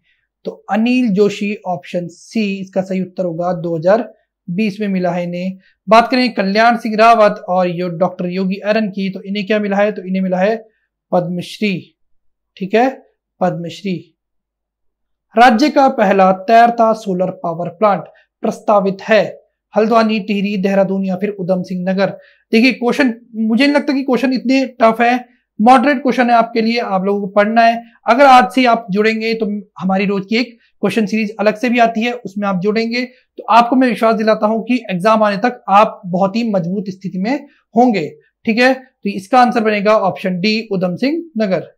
तो अनिल जोशी ऑप्शन सी इसका सही उत्तर होगा। 2020 में मिला है इन्हें। बात करें कल्याण सिंह रावत और डॉक्टर योगी एरन की, तो इन्हें क्या मिला है? तो इन्हें मिला है पद्मश्री। ठीक है, पद्मश्री। राज्य का पहला तैरता सोलर पावर प्लांट प्रस्तावित है हल्द्वानी, टिहरी, देहरादून या फिर उधम सिंह नगर। देखिए क्वेश्चन, मुझे नहीं लगता कि क्वेश्चन इतने टफ है, मॉडरेट क्वेश्चन है आपके लिए, आप लोगों को पढ़ना है। अगर आज से आप जुड़ेंगे तो हमारी रोज की एक क्वेश्चन सीरीज अलग से भी आती है, उसमें आप जुड़ेंगे तो आपको मैं विश्वास दिलाता हूं कि एग्जाम आने तक आप बहुत ही मजबूत स्थिति में होंगे। ठीक है, तो इसका आंसर बनेगा ऑप्शन डी, उधम सिंह नगर।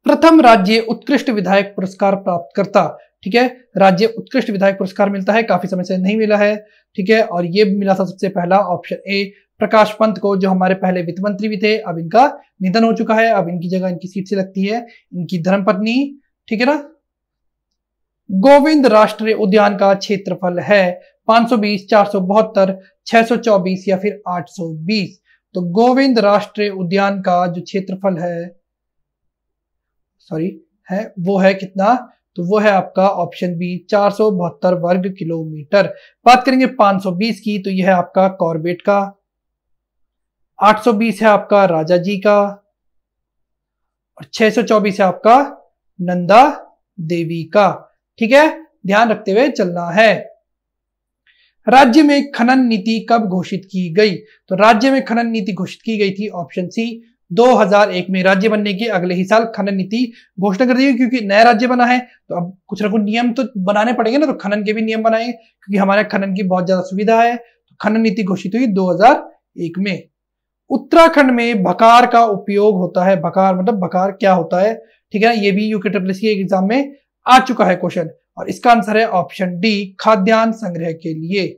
प्रथम राज्य उत्कृष्ट विधायक पुरस्कार प्राप्त करता। ठीक है, राज्य उत्कृष्ट विधायक पुरस्कार मिलता है, काफी समय से नहीं मिला है। ठीक है, और ये मिला था सबसे पहला ऑप्शन ए प्रकाश पंत को, जो हमारे पहले वित्त मंत्री भी थे। अब इनका निधन हो चुका है, अब इनकी जगह इनकी सीट से लगती है इनकी धर्मपत्नी। ठीक है ना। गोविंद राष्ट्रीय उद्यान का क्षेत्रफल है 520, 472, 624 या फिर 820। तो गोविंद राष्ट्रीय उद्यान का जो क्षेत्रफल है वो है कितना? तो वो है आपका ऑप्शन बी 472 वर्ग किलोमीटर। बात करेंगे 520 की, तो यह है आपका कॉर्बेट का, 820 है आपका राजा जी का और 624 है आपका नंदा देवी का। ठीक है, ध्यान रखते हुए चलना है। राज्य में खनन नीति कब घोषित की गई? तो राज्य में खनन नीति घोषित की गई थी ऑप्शन सी 2001 में। राज्य बनने के अगले ही साल खनन नीति घोषणा कर दी गई, क्योंकि नया राज्य बना है तो अब कुछ ना कुछ नियम तो बनाने पड़ेंगे ना, तो खनन के भी नियम बनाए, क्योंकि हमारे खनन की बहुत ज्यादा सुविधा है। तो खनन नीति घोषित हुई 2001 में। उत्तराखंड में भकार का उपयोग होता है। भकार मतलब भकार क्या होता है? ठीक है, ये भी यूकेट्रिपल एग्जाम में आ चुका है क्वेश्चन, और इसका आंसर है ऑप्शन डी खाद्यान्न संग्रह के लिए।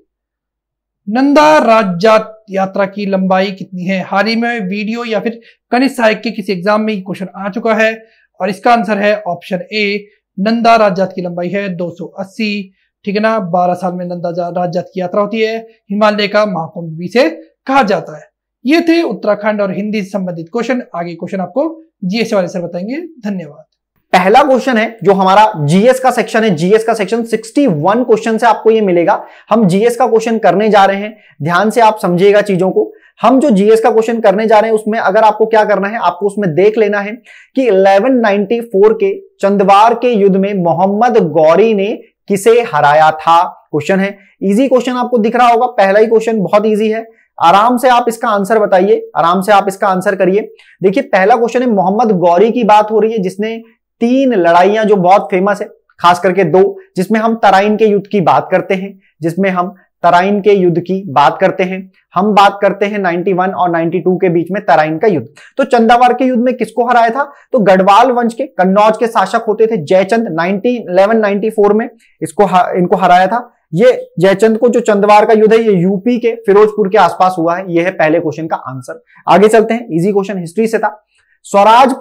नंदा राज्य यात्रा की लंबाई कितनी है? हाल ही में वीडियो या फिर कनिष्ठ सहायक के किसी एग्जाम में क्वेश्चन आ चुका है, और इसका आंसर है ऑप्शन ए नंदा राज्य की लंबाई है 280। ठीक है ना, 12 साल में नंदा राज्य की यात्रा होती है। हिमालय का महाकुंभ भी से कहा जाता है। ये थे उत्तराखंड और हिंदी से संबंधित क्वेश्चन। आगे क्वेश्चन आपको जीएस वाले सर बताएंगे। धन्यवाद। पहला क्वेश्चन है जो हमारा जीएस का सेक्शन है, जीएस का सेक्शन 61 क्वेश्चन से आपको ये मिलेगा। हम जीएस का क्वेश्चन करने जा रहे हैं, ध्यान से आप समझिएगा चीजों को। हम जो जीएस का क्वेश्चन करने जा रहे हैं उसमें अगर आपको क्या करना है, आपको उसमें देख लेना है कि 1194 के चंदवार के युद्ध में मोहम्मद गौरी ने किसे हराया था। क्वेश्चन है, इजी क्वेश्चन आपको दिख रहा होगा, पहला ही क्वेश्चन बहुत इजी है। आराम से आप इसका आंसर बताइए, आराम से आप इसका आंसर करिए। देखिए पहला क्वेश्चन है, मोहम्मद गौरी की बात हो रही है जिसने 3 लड़ाइयां जो बहुत फेमस है, खास करके 2, जिसमें हम तराइन के युद्ध की बात करते हैं, जिसमें हम तराइन के युद्ध की बात करते हैं। हम बात करते हैं 91 और 92 के बीच में तराइन का युद्ध। तो चंदावार के युद्ध में किसको हराया था, तो गढ़वाल वंश के कन्नौज के शासक होते थे जयचंद, 1194 में इनको हराया था। ये जयचंद को जो चंदवार का युद्ध है ये यूपी के फिरोजपुर के आसपास हुआ है। ये है पहले क्वेश्चन का आंसर। आगे चलते हैं, इजी क्वेश्चन हिस्ट्री से था। स्वराज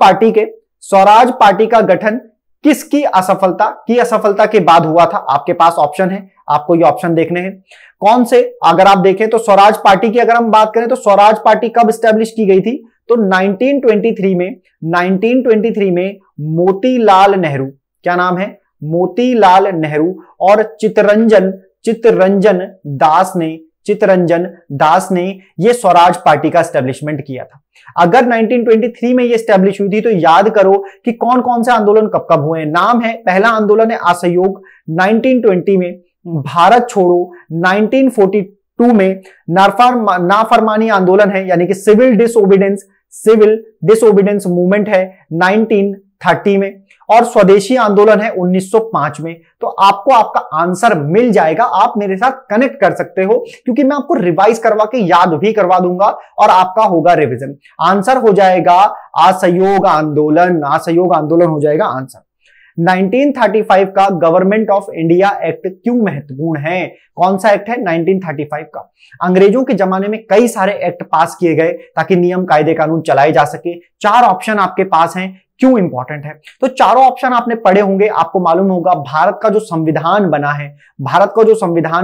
पार्टी का गठन किसकी असफलता के बाद हुआ था। आपके पास ऑप्शन है, आपको ये ऑप्शन देखने हैं। कौन से, अगर आप देखें तो स्वराज पार्टी की अगर हम बात करें तो स्वराज पार्टी कब स्टैब्लिश की गई थी, तो 1923 में मोतीलाल नेहरू, क्या नाम है, मोतीलाल नेहरू और चित्तरंजन दास ने ये स्वराज पार्टी का स्टैब्लिशमेंट किया था। अगर 1923 में ये स्टैब्लिश हुई थी तो याद करो कि कौन कौन से आंदोलन कब कब हुए हैं। नाम है, पहला आंदोलन है असहयोग 1920 में, भारत छोड़ो 1942 में, नाफरमानी आंदोलन है यानी कि सिविल डिसओबीडेंस मूवमेंट है 1930 में, और स्वदेशी आंदोलन है 1905 में। तो आपको आपका आंसर मिल जाएगा, आप मेरे साथ कनेक्ट कर सकते हो क्योंकि मैं आपको रिवाइज करवा के याद भी करवा दूंगा और आपका होगा रिवीजन। आंसर हो जाएगा असहयोग आंदोलन हो जाएगा आंसर। 1935 का गवर्नमेंट ऑफ इंडिया एक्ट क्यों महत्वपूर्ण है, कौन सा एक्ट है, 1935 का। अंग्रेजों के जमाने में कई सारे एक्ट पास किए गए ताकि नियम कायदे कानून चलाए जा सके। 4 ऑप्शन आपके पास हैं, क्यों इंपॉर्टेंट है, तो चारों ऑप्शन आपने पढ़े होंगे, आपको मालूम होगा भारत का जो संविधान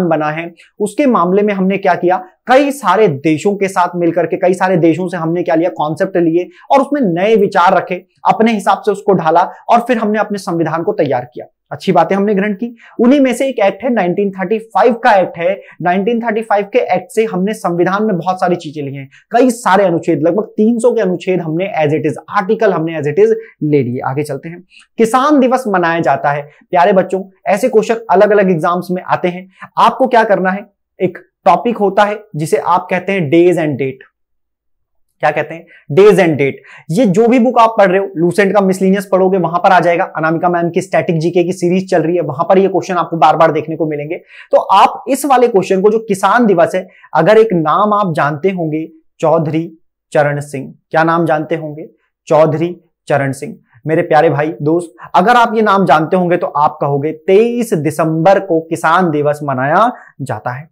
बना है उसके मामले में हमने क्या किया, कई सारे देशों के साथ मिलकर के कई सारे देशों से हमने क्या लिया, कॉन्सेप्ट लिए और उसमें नए विचार रखे, अपने हिसाब से उसको ढाला और फिर हमने अपने संविधान को तैयार किया। अच्छी बातें हमने ग्रहण की। उन्हीं में से एक एक्ट है 1935 का एक्ट है। 1935 के एक्ट से हमने संविधान में बहुत सारी चीजें ली हैं, कई सारे अनुच्छेद, लगभग 300 के अनुच्छेद हमने एज इट इज, आर्टिकल हमने एज इट इज ले लिए। आगे चलते हैं, किसान दिवस मनाया जाता है। प्यारे बच्चों, ऐसे क्वेश्चन अलग अलग एग्जाम्स में आते हैं। आपको क्या करना है, एक टॉपिक होता है जिसे आप कहते हैं डेज एंड डेट। क्या कहते हैं, डेज एंड डेट। ये जो भी बुक आप पढ़ रहे हो, लूसेंट का मिसलिनियस पढ़ोगे वहां पर आ जाएगा, अनामिका मैम की स्टैटिक जीके की सीरीज चल रही है, वहां पर ये क्वेश्चन आपको बार बार देखने को मिलेंगे। तो आप इस वाले क्वेश्चन को, जो किसान दिवस है, अगर एक नाम आप जानते होंगे, चौधरी चरण सिंह, क्या नाम जानते होंगे, चौधरी चरण सिंह। मेरे प्यारे भाई दोस्त, अगर आप ये नाम जानते होंगे तो आप कहोगे 23 दिसंबर को किसान दिवस मनाया जाता है।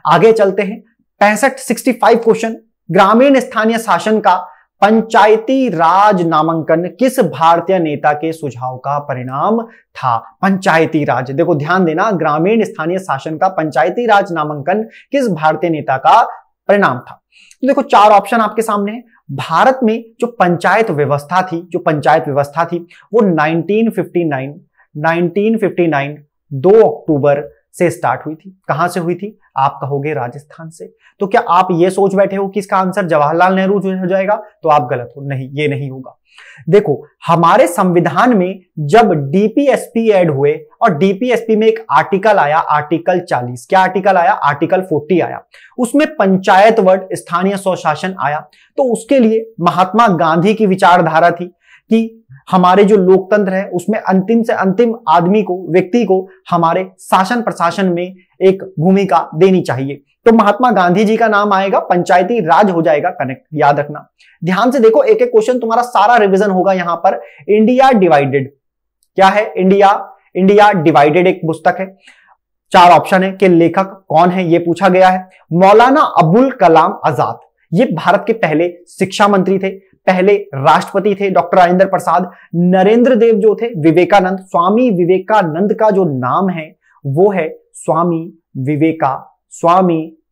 आगे चलते हैं, 65 क्वेश्चन, ग्रामीण स्थानीय शासन का पंचायती राज नामांकन किस भारतीय नेता के सुझाव का परिणाम था। पंचायती राज, देखो ध्यान देना, ग्रामीण स्थानीय शासन का पंचायती राज नामांकन किस भारतीय नेता का परिणाम था। तो देखो 4 ऑप्शन आपके सामने है। भारत में जो पंचायत व्यवस्था थी वो 1959 2 अक्टूबर से स्टार्ट हुई थी। कहां से हुई थी, आप कहोगे राजस्थान से। तो क्या आप ये सोच बैठे हो कि इसका आंसर जवाहरलाल नेहरू हो जाएगा, तो आप गलत हो, नहीं, ये नहीं होगा। देखो हमारे संविधान में जब डीपीएसपी ऐड हुए और डीपीएसपी में एक आर्टिकल आया, आर्टिकल 40, क्या आर्टिकल आया, आर्टिकल 40 आया, उसमें पंचायत वर्ड स्थानीय स्वशासन आया। तो उसके लिए महात्मा गांधी की विचारधारा थी कि हमारे जो लोकतंत्र है उसमें अंतिम से अंतिम आदमी को, व्यक्ति को हमारे शासन प्रशासन में एक भूमिका देनी चाहिए। तो महात्मा गांधी जी का नाम आएगा, पंचायती राज हो जाएगा कनेक्ट, याद रखना। ध्यान से देखो, एक एक क्वेश्चन तुम्हारा सारा रिवीजन होगा यहां पर। इंडिया डिवाइडेड, क्या है, इंडिया डिवाइडेड एक पुस्तक है। 4 ऑप्शन है कि लेखक कौन है, ये पूछा गया है। मौलाना अबुल कलाम आजाद, ये भारत के पहले शिक्षा मंत्री थे, पहले राष्ट्रपति थे डॉक्टर राजेंद्र प्रसाद। नरेंद्र देव जो थे, विवेकानंद, स्वामी विवेकानंद का जो नाम है वो है स्वामी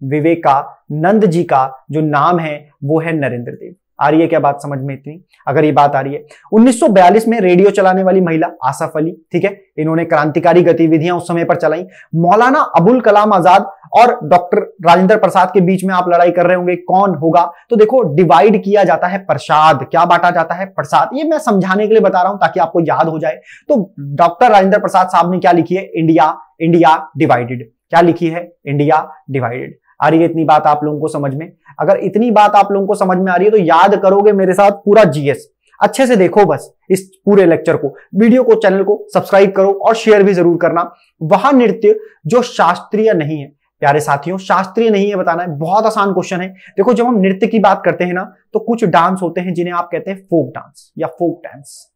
विवेकानंद जी का जो नाम है वो है नरेंद्र देव। आ रही है क्या बात समझ में इतनी? अगर ये बात आ रही है, 1942 में रेडियो चलाने वाली महिला आसफ अली, ठीक है, इन्होंने क्रांतिकारी गतिविधियां उस समय पर चलाई। मौलाना अबुल कलाम आजाद और डॉक्टर राजेंद्र प्रसाद के बीच में आप लड़ाई कर रहे होंगे, कौन होगा? तो देखो, डिवाइड किया जाता है प्रसाद। क्या बांटा जाता है? प्रसाद। ये मैं समझाने के लिए बता रहा हूं ताकि आपको याद हो जाए। तो डॉक्टर राजेंद्र प्रसाद साहब ने क्या लिखी है? India, India divided. क्या लिखी है? India divided. आ रही है इतनी बात आप लोगों को समझ में? अगर इतनी बात आप लोगों को समझ में आ रही है तो याद करोगे मेरे साथ पूरा जीएस। अच्छे से देखो बस इस पूरे लेक्चर को, वीडियो को, चैनल को सब्सक्राइब करो और शेयर भी जरूर करना। वह नृत्य जो शास्त्रीय नहीं है, प्यारे साथियों, शास्त्रीय नहीं है बताना है। बहुत आसान क्वेश्चन है। देखो, जब हम नृत्य की बात करते हैं ना, तो कुछ डांस होते हैं जिन्हें आप कहते हैं फोक डांस या फोक डांस,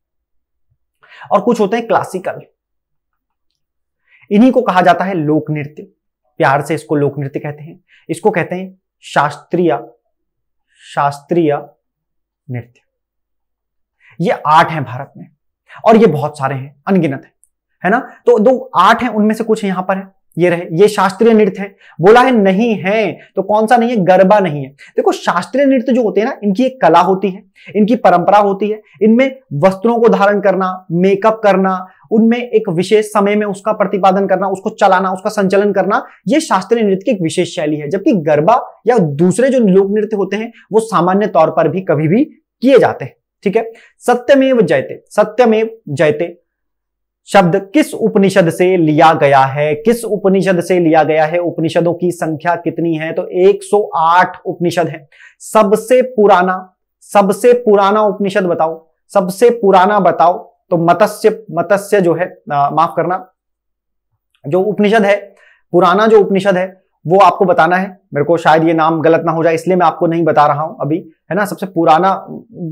और कुछ होते हैं क्लासिकल। इन्हीं को कहा जाता है लोक नृत्य। प्यार से इसको लोक नृत्य कहते हैं। इसको कहते हैं शास्त्रीय नृत्य। ये 8 हैं भारत में, और ये बहुत सारे हैं, अनगिनत है ना? तो 8 हैं, उनमें से कुछ यहां पर है। ये रहे, ये शास्त्रीय नृत्य है। बोला है नहीं है, तो कौन सा नहीं है? गरबा नहीं है। देखो, शास्त्रीय नृत्य जो होते हैं ना, इनकी एक कला होती है, इनकी परंपरा होती है। इनमें वस्त्रों को धारण करना, मेकअप करना, उनमें एक विशेष समय में उसका प्रतिपादन करना, उसको चलाना, उसका संचालन करना, ये शास्त्रीय नृत्य की एक विशेष शैली है। जबकि गरबा या दूसरे जो लोक नृत्य होते हैं वो सामान्य तौर पर भी कभी भी किए जाते हैं। ठीक है। सत्यमेव जयते, सत्यमेव जयते शब्द किस उपनिषद से लिया गया है? किस उपनिषद से लिया गया है? उपनिषदों की संख्या कितनी है? तो 108 उपनिषद है। सबसे पुराना उपनिषद बताओ, सबसे पुराना बताओ। तो मत्स्य जो है, माफ करना, जो उपनिषद है, पुराना जो उपनिषद है वो आपको बताना है। मेरे को शायद ये नाम गलत ना हो जाए, इसलिए मैं आपको नहीं बता रहा हूं अभी, है ना। सबसे पुराना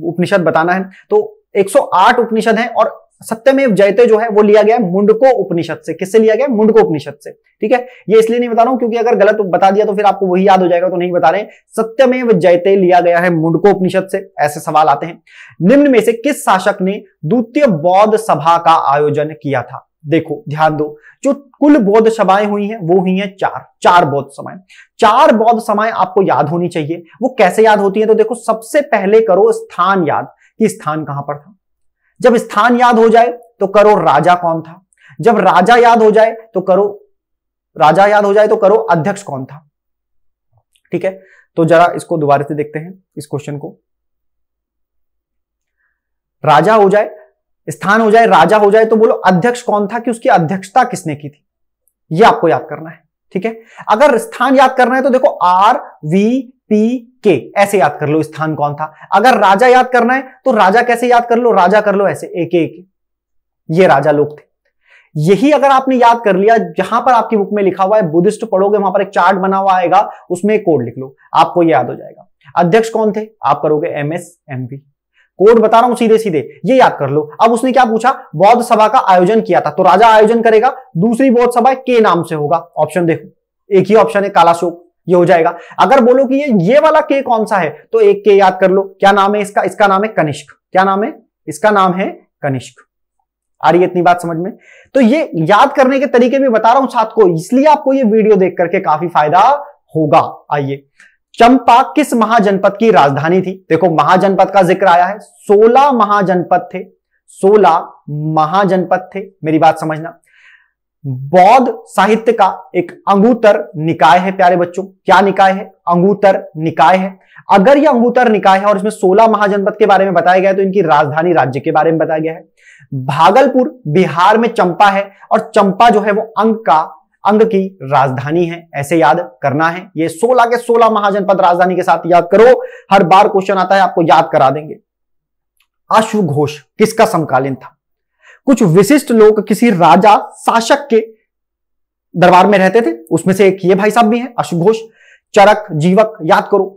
उपनिषद बताना है। तो 108 उपनिषद है, और सत्यमेव जयते जो है वो लिया गया है मुंडको उपनिषद से। किससे लिया गया? मुंडको उपनिषद से। ठीक है, ये इसलिए नहीं बता रहा हूं क्योंकि अगर गलत बता दिया तो फिर आपको वही याद हो जाएगा, तो नहीं बता रहे हैं। सत्यमेव जयते लिया गया है मुंडको उपनिषद से। ऐसे सवाल आते हैं। निम्न में से किस शासक ने द्वितीय बौद्ध सभा का आयोजन किया था? देखो ध्यान दो, जो कुल बौद्ध सभाएं हुई हैं वो हुई हैं 4 बौद्ध सभाएं। 4 बौद्ध सभाएं आपको याद होनी चाहिए। वो कैसे याद होती है? तो देखो, सबसे पहले करो स्थान याद कि स्थान कहां पर था। जब स्थान याद हो जाए तो करो राजा कौन था। जब राजा याद हो जाए तो करो अध्यक्ष कौन था। ठीक है, तो जरा इसको दोबारा से देखते हैं इस क्वेश्चन को। राजा हो जाए, स्थान हो जाए, राजा हो जाए, तो बोलो अध्यक्ष कौन था, कि उसकी अध्यक्षता किसने की थी, ये आपको याद करना है। ठीक है, अगर स्थान याद करना है तो देखो RVPK ऐसे याद कर लो, स्थान कौन था। अगर राजा याद करना है तो राजा कैसे याद कर लो? राजा कर लो ऐसे, एक, ये राजा लोग थे। यही अगर आपने याद कर लिया, जहां पर आपकी बुक में लिखा हुआ है, बुद्धिस्ट पढ़ोगे वहां पर एक चार्ट बना हुआ आएगा, उसमें एक कोड लिख लो, आपको ये याद हो जाएगा। अध्यक्ष कौन थे? आप करोगे MSMV। कोड बता रहा हूं सीधे सीधे, ये याद कर लो। अब उसने क्या पूछा? बौद्ध सभा का आयोजन किया था, तो राजा आयोजन करेगा। दूसरी बौद्ध सभा के नाम से होगा। ऑप्शन देखो, एक ही ऑप्शन है, कालाशोक, ये हो जाएगा। अगर बोलो कि ये वाला के कौन सा है, तो एक के याद कर लो। क्या नाम है इसका? इसका नाम है कनिष्क। क्या नाम है इसका? नाम है कनिष्क। आ रही है इतनी बात समझ में? तो ये याद करने के तरीके भी बता रहा हूं साथ को, इसलिए आपको ये वीडियो देख करके काफी फायदा होगा। आइए, चंपा किस महाजनपद की राजधानी थी? देखो, महाजनपद का जिक्र आया है। 16 महाजनपद थे, 16 महाजनपद थे। मेरी बात समझना, बौद्ध साहित्य का एक अंगुत्तर निकाय है प्यारे बच्चों। क्या निकाय है? अंगुत्तर निकाय है। अगर यह अंगुत्तर निकाय है और इसमें 16 महाजनपद के बारे में बताया गया है, तो इनकी राजधानी राज्य के बारे में बताया गया है। भागलपुर बिहार में चंपा है, और चंपा जो है वो अंग की राजधानी है। ऐसे याद करना है। ये 16 के 16 महाजनपद राजधानी के साथ याद करो। हर बार क्वेश्चन आता है, आपको याद करा देंगे। अश्वघोष किसका समकालीन था? कुछ विशिष्ट लोग किसी राजा शासक के दरबार में रहते थे, उसमें से एक ये भाई साहब भी हैं, अश्वघोष। चरक, जीवक, याद करो।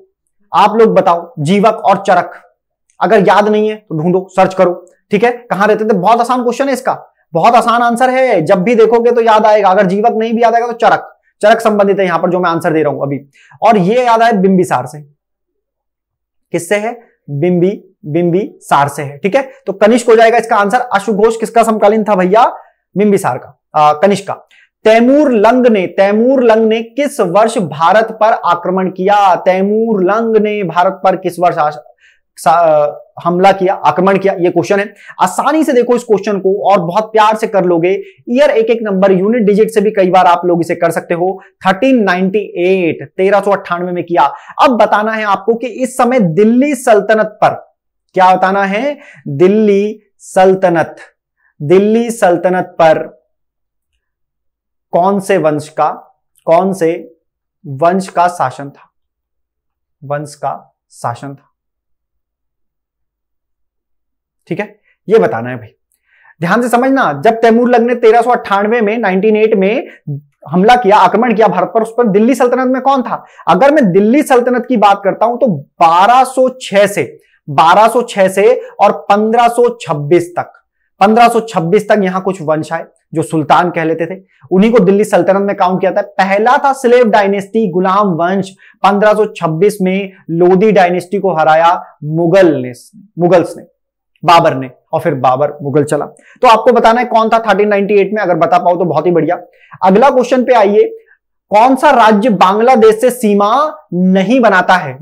आप लोग बताओ, जीवक और चरक। अगर याद नहीं है तो ढूंढो, सर्च करो। ठीक है, कहां रहते थे? बहुत आसान क्वेश्चन है इसका, बहुत आसान आंसर है। जब भी देखोगे तो याद आएगा। अगर जीवक नहीं भी याद आएगा तो चरक संबंधित है यहां पर, जो मैं आंसर दे रहा हूं अभी। और ये याद आए बिंबिसार से। किससे है? बिंबिसार से है। ठीक है, तो कनिष्क हो जाएगा इसका आंसर। अश्वघोष किसका समकालीन था भैया? बिंबिसार का, कनिष्क का। तैमूर लंग ने किस वर्ष भारत पर आक्रमण किया? तैमूर लंग ने भारत पर किस वर्ष हमला किया, आक्रमण किया? ये क्वेश्चन है। आसानी से देखो इस क्वेश्चन को और बहुत प्यार से कर लोगे। ईयर एक एक नंबर, यूनिट डिजिट से भी कई बार आप लोग इसे कर सकते हो। 1398 1398 में किया। अब बताना है आपको कि इस समय दिल्ली सल्तनत पर, क्या बताना है? दिल्ली सल्तनत पर कौन से वंश का शासन था? ठीक है, ये बताना है भाई। ध्यान से समझना, जब तैमूरलंग ने 1398 में 98 में हमला किया, आक्रमण किया भारत पर, उस पर दिल्ली सल्तनत में कौन था? अगर मैं दिल्ली सल्तनत की बात करता हूं तो 1206 से और 1526 तक यहां कुछ वंश आए जो सुल्तान कह लेते थे, उन्हीं को दिल्ली सल्तनत में काउंट किया था। पहला था स्लेव डायनेस्टी, गुलाम वंश। 1526 में लोधी डायनेस्टी को हराया मुगल्स ने, बाबर ने, और फिर बाबर मुगल चला। तो आपको बताना है कौन था 1398 में। अगर बता पाओ तो बहुत ही बढ़िया। अगला क्वेश्चन पे आइए। कौन सा राज्य बांग्लादेश से सीमा नहीं बनाता है?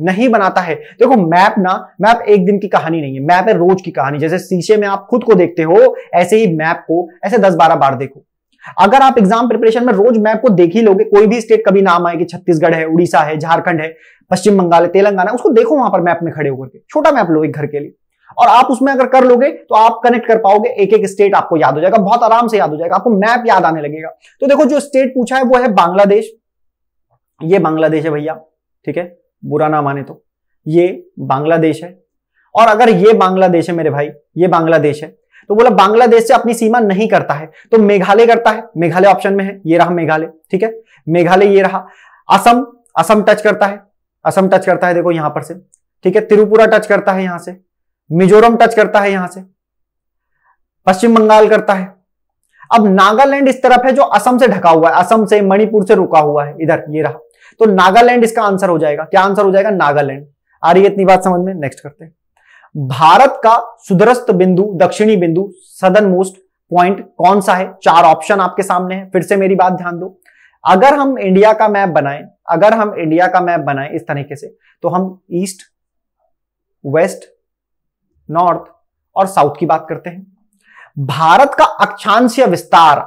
देखो मैप एक दिन की कहानी नहीं है, मैप है रोज की कहानी। जैसे शीशे में आप खुद को देखते हो, ऐसे ही मैप को ऐसे 10-12 बार देखो। अगर आप एग्जाम प्रिपरेशन में रोज मैप को देख ही लोगे, कोई भी स्टेट कभी नाम आए कि छत्तीसगढ़ है, उड़ीसा है, झारखंड है, पश्चिम बंगाल है, तेलंगाना, उसको देखो वहां पर मैप में खड़े होकर के। छोटा मैप लो एक घर के लिए, और आप उसमें अगर कर लोगे तो आप कनेक्ट कर पाओगे, एक एक स्टेट आपको याद हो जाएगा, बहुत आराम से याद हो जाएगा, आपको मैप याद आने लगेगा। तो देखो जो स्टेट पूछा है वो है बांग्लादेश। ये बांग्लादेश है भैया, ठीक है, बुरा ना माने तो ये बांग्लादेश है। और अगर ये बांग्लादेश है मेरे भाई, ये बांग्लादेश है, तो बोला बांग्लादेश से अपनी सीमा नहीं करता है, तो मेघालय करता है। मेघालय ऑप्शन में है, ये रहा मेघालय, ठीक है, मेघालय ये रहा। असम टच करता है, देखो यहां पर से, ठीक है, त्रिपुरा टच करता है यहां से, मिजोरम टच करता है यहां से, पश्चिम बंगाल करता है। अब नागालैंड इस तरफ है जो असम से ढका हुआ है, असम से, मणिपुर से रुका हुआ है, इधर ये रहा। तो नागालैंड इसका आंसर हो जाएगा। क्या आंसर हो जाएगा? नागालैंड। आ रही है इतनी बात समझ में? नेक्स्ट करते हैं। भारत का सुदूरस्थ बिंदु, दक्षिणी बिंदु, सदर्न मोस्ट पॉइंट कौन सा है? 4 ऑप्शन आपके सामने है। फिर से मेरी बात ध्यान दो। अगर हम इंडिया का मैप बनाएं इस तरीके से, तो हम ईस्ट, वेस्ट, नॉर्थ और साउथ की बात करते हैं। भारत का अक्षांशीय विस्तार,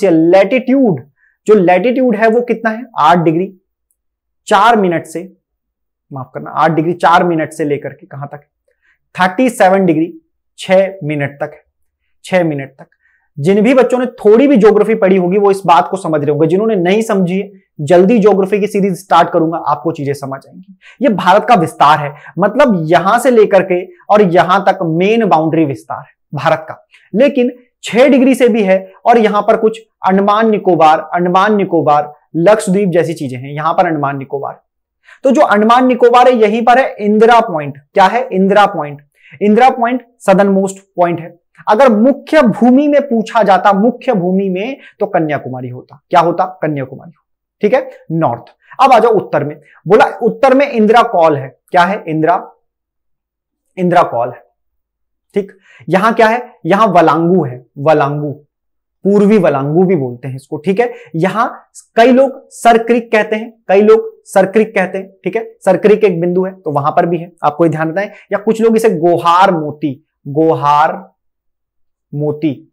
लैटिट्यूड, जो लैटिट्यूड है वो कितना है? 8 डिग्री 4 मिनट से, माफ करना, 8 डिग्री 4 मिनट से लेकर के कहां तक? 37 डिग्री 6 मिनट तक है, 6 मिनट तक। जिन भी बच्चों ने थोड़ी भी ज्योग्राफी पढ़ी होगी वो इस बात को समझ रहे होंगे। जिन्होंने नहीं समझी है, जल्दी ज्योग्राफी की सीरीज स्टार्ट करूंगा, आपको चीजें समझ आएंगी। ये भारत का विस्तार है, मतलब यहां से लेकर के और यहां तक मेन बाउंड्री विस्तार है भारत का। लेकिन 6 डिग्री से भी है, और यहां पर कुछ अंडमान निकोबार, लक्षद्वीप जैसी चीजें हैं यहां पर, अंडमान निकोबार। तो जो अंडमान निकोबार है यहीं पर है इंदिरा पॉइंट। क्या है? Indira point southern most point है। अगर मुख्य भूमि में पूछा जाता, मुख्य भूमि में, तो कन्याकुमारी होता। क्या होता? कन्याकुमारी होता, ठीक है, नॉर्थ। अब आ जाओ उत्तर में। बोला उत्तर में इंदिरा कॉल है। क्या है? इंदिरा कॉल है, ठीक। यहां क्या है? यहां वलांगू है, पूर्वी वलांगू भी बोलते हैं इसको, ठीक है। यहां कई लोग सर क्रिक कहते हैं, ठीक है, सर क्रिक एक बिंदु है, तो वहां पर भी है, आपको ये ध्यान रखना है। या कुछ लोग इसे गोहार मोती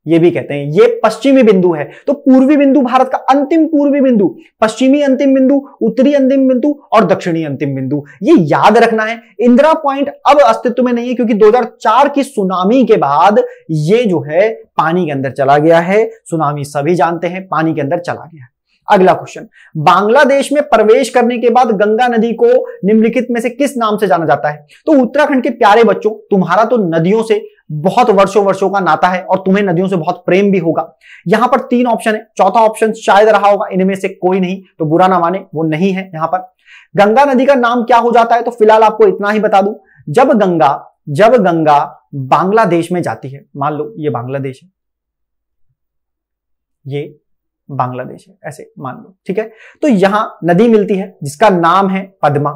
ये भी कहते हैं। ये पश्चिमी बिंदु है, तो पूर्वी बिंदु भारत का अंतिम पूर्वी बिंदु, पश्चिमी अंतिम बिंदु, उत्तरी अंतिम बिंदु और दक्षिणी अंतिम बिंदु, ये याद रखना है। इंदिरा पॉइंट अब अस्तित्व में नहीं है, क्योंकि 2004 की सुनामी के बाद ये जो है पानी के अंदर चला गया है। सुनामी सभी जानते हैं, पानी के अंदर चला गया है। अगला क्वेश्चन, बांग्लादेश में प्रवेश करने के बाद गंगा नदी को निम्नलिखित में से किस नाम से जाना जाता है? तो उत्तराखंड के प्यारे बच्चों, तुम्हारा तो नदियों से बहुत वर्षों का नाता है और तुम्हें नदियों से बहुत प्रेम भी होगा। यहां पर 3 ऑप्शन है, चौथा ऑप्शन शायद रहा होगा इनमें से कोई नहीं, तो बुरा ना माने, वो नहीं है। यहां पर गंगा नदी का नाम क्या हो जाता है? तो फिलहाल आपको इतना ही बता दूं, जब गंगा बांग्लादेश में जाती है, मान लो ये बांग्लादेश है, ये बांग्लादेश है, ऐसे मान लो, ठीक है। तो यहां नदी मिलती है जिसका नाम है पद्मा।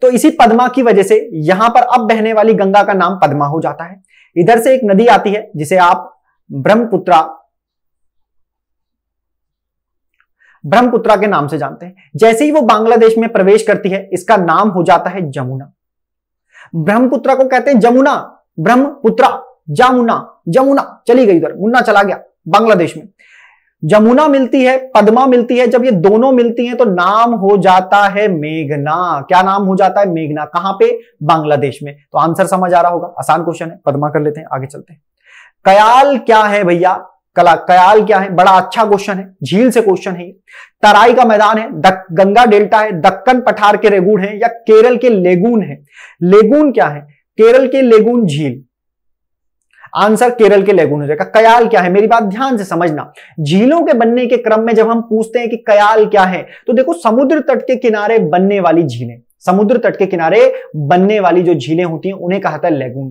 तो इसी पद्मा की वजह से यहां पर अब बहने वाली गंगा का नाम पद्मा हो जाता है। इधर से एक नदी आती है जिसे आप ब्रह्मपुत्रा के नाम से जानते हैं। जैसे ही वो बांग्लादेश में प्रवेश करती है, इसका नाम हो जाता है जमुना। ब्रह्मपुत्रा को कहते हैं जमुना, ब्रह्मपुत्रा, जमुना, जमुना चली गई उधर, मुन्ना चला गया बांग्लादेश में। जमुना मिलती है, पद्मा मिलती है, जब ये दोनों मिलती हैं तो नाम हो जाता है मेघना। क्या नाम हो जाता है? मेघना। कहां पे? बांग्लादेश में। तो आंसर समझ आ रहा होगा, आसान क्वेश्चन है, पद्मा कर लेते हैं, आगे चलते हैं। कयाल क्या है भैया? कयाल क्या है? बड़ा अच्छा क्वेश्चन है, झील से क्वेश्चन है। तराई का मैदान है, गंगा डेल्टा है, दक्कन पठार के रेगून है, या केरल के लेगून है? लेगून क्या है? केरल के लेगून झील। आंसर केरल के लेगून हो जाएगा। कयाल क्या है? मेरी बात ध्यान से समझना, झीलों के बनने के क्रम में जब हम पूछते हैं कि कयाल क्या है, तो देखो समुद्र तट के किनारे बनने वाली झीलें, समुद्र तट के किनारे बनने वाली जो झीलें होती हैं उन्हें कहा जाता है लेगून।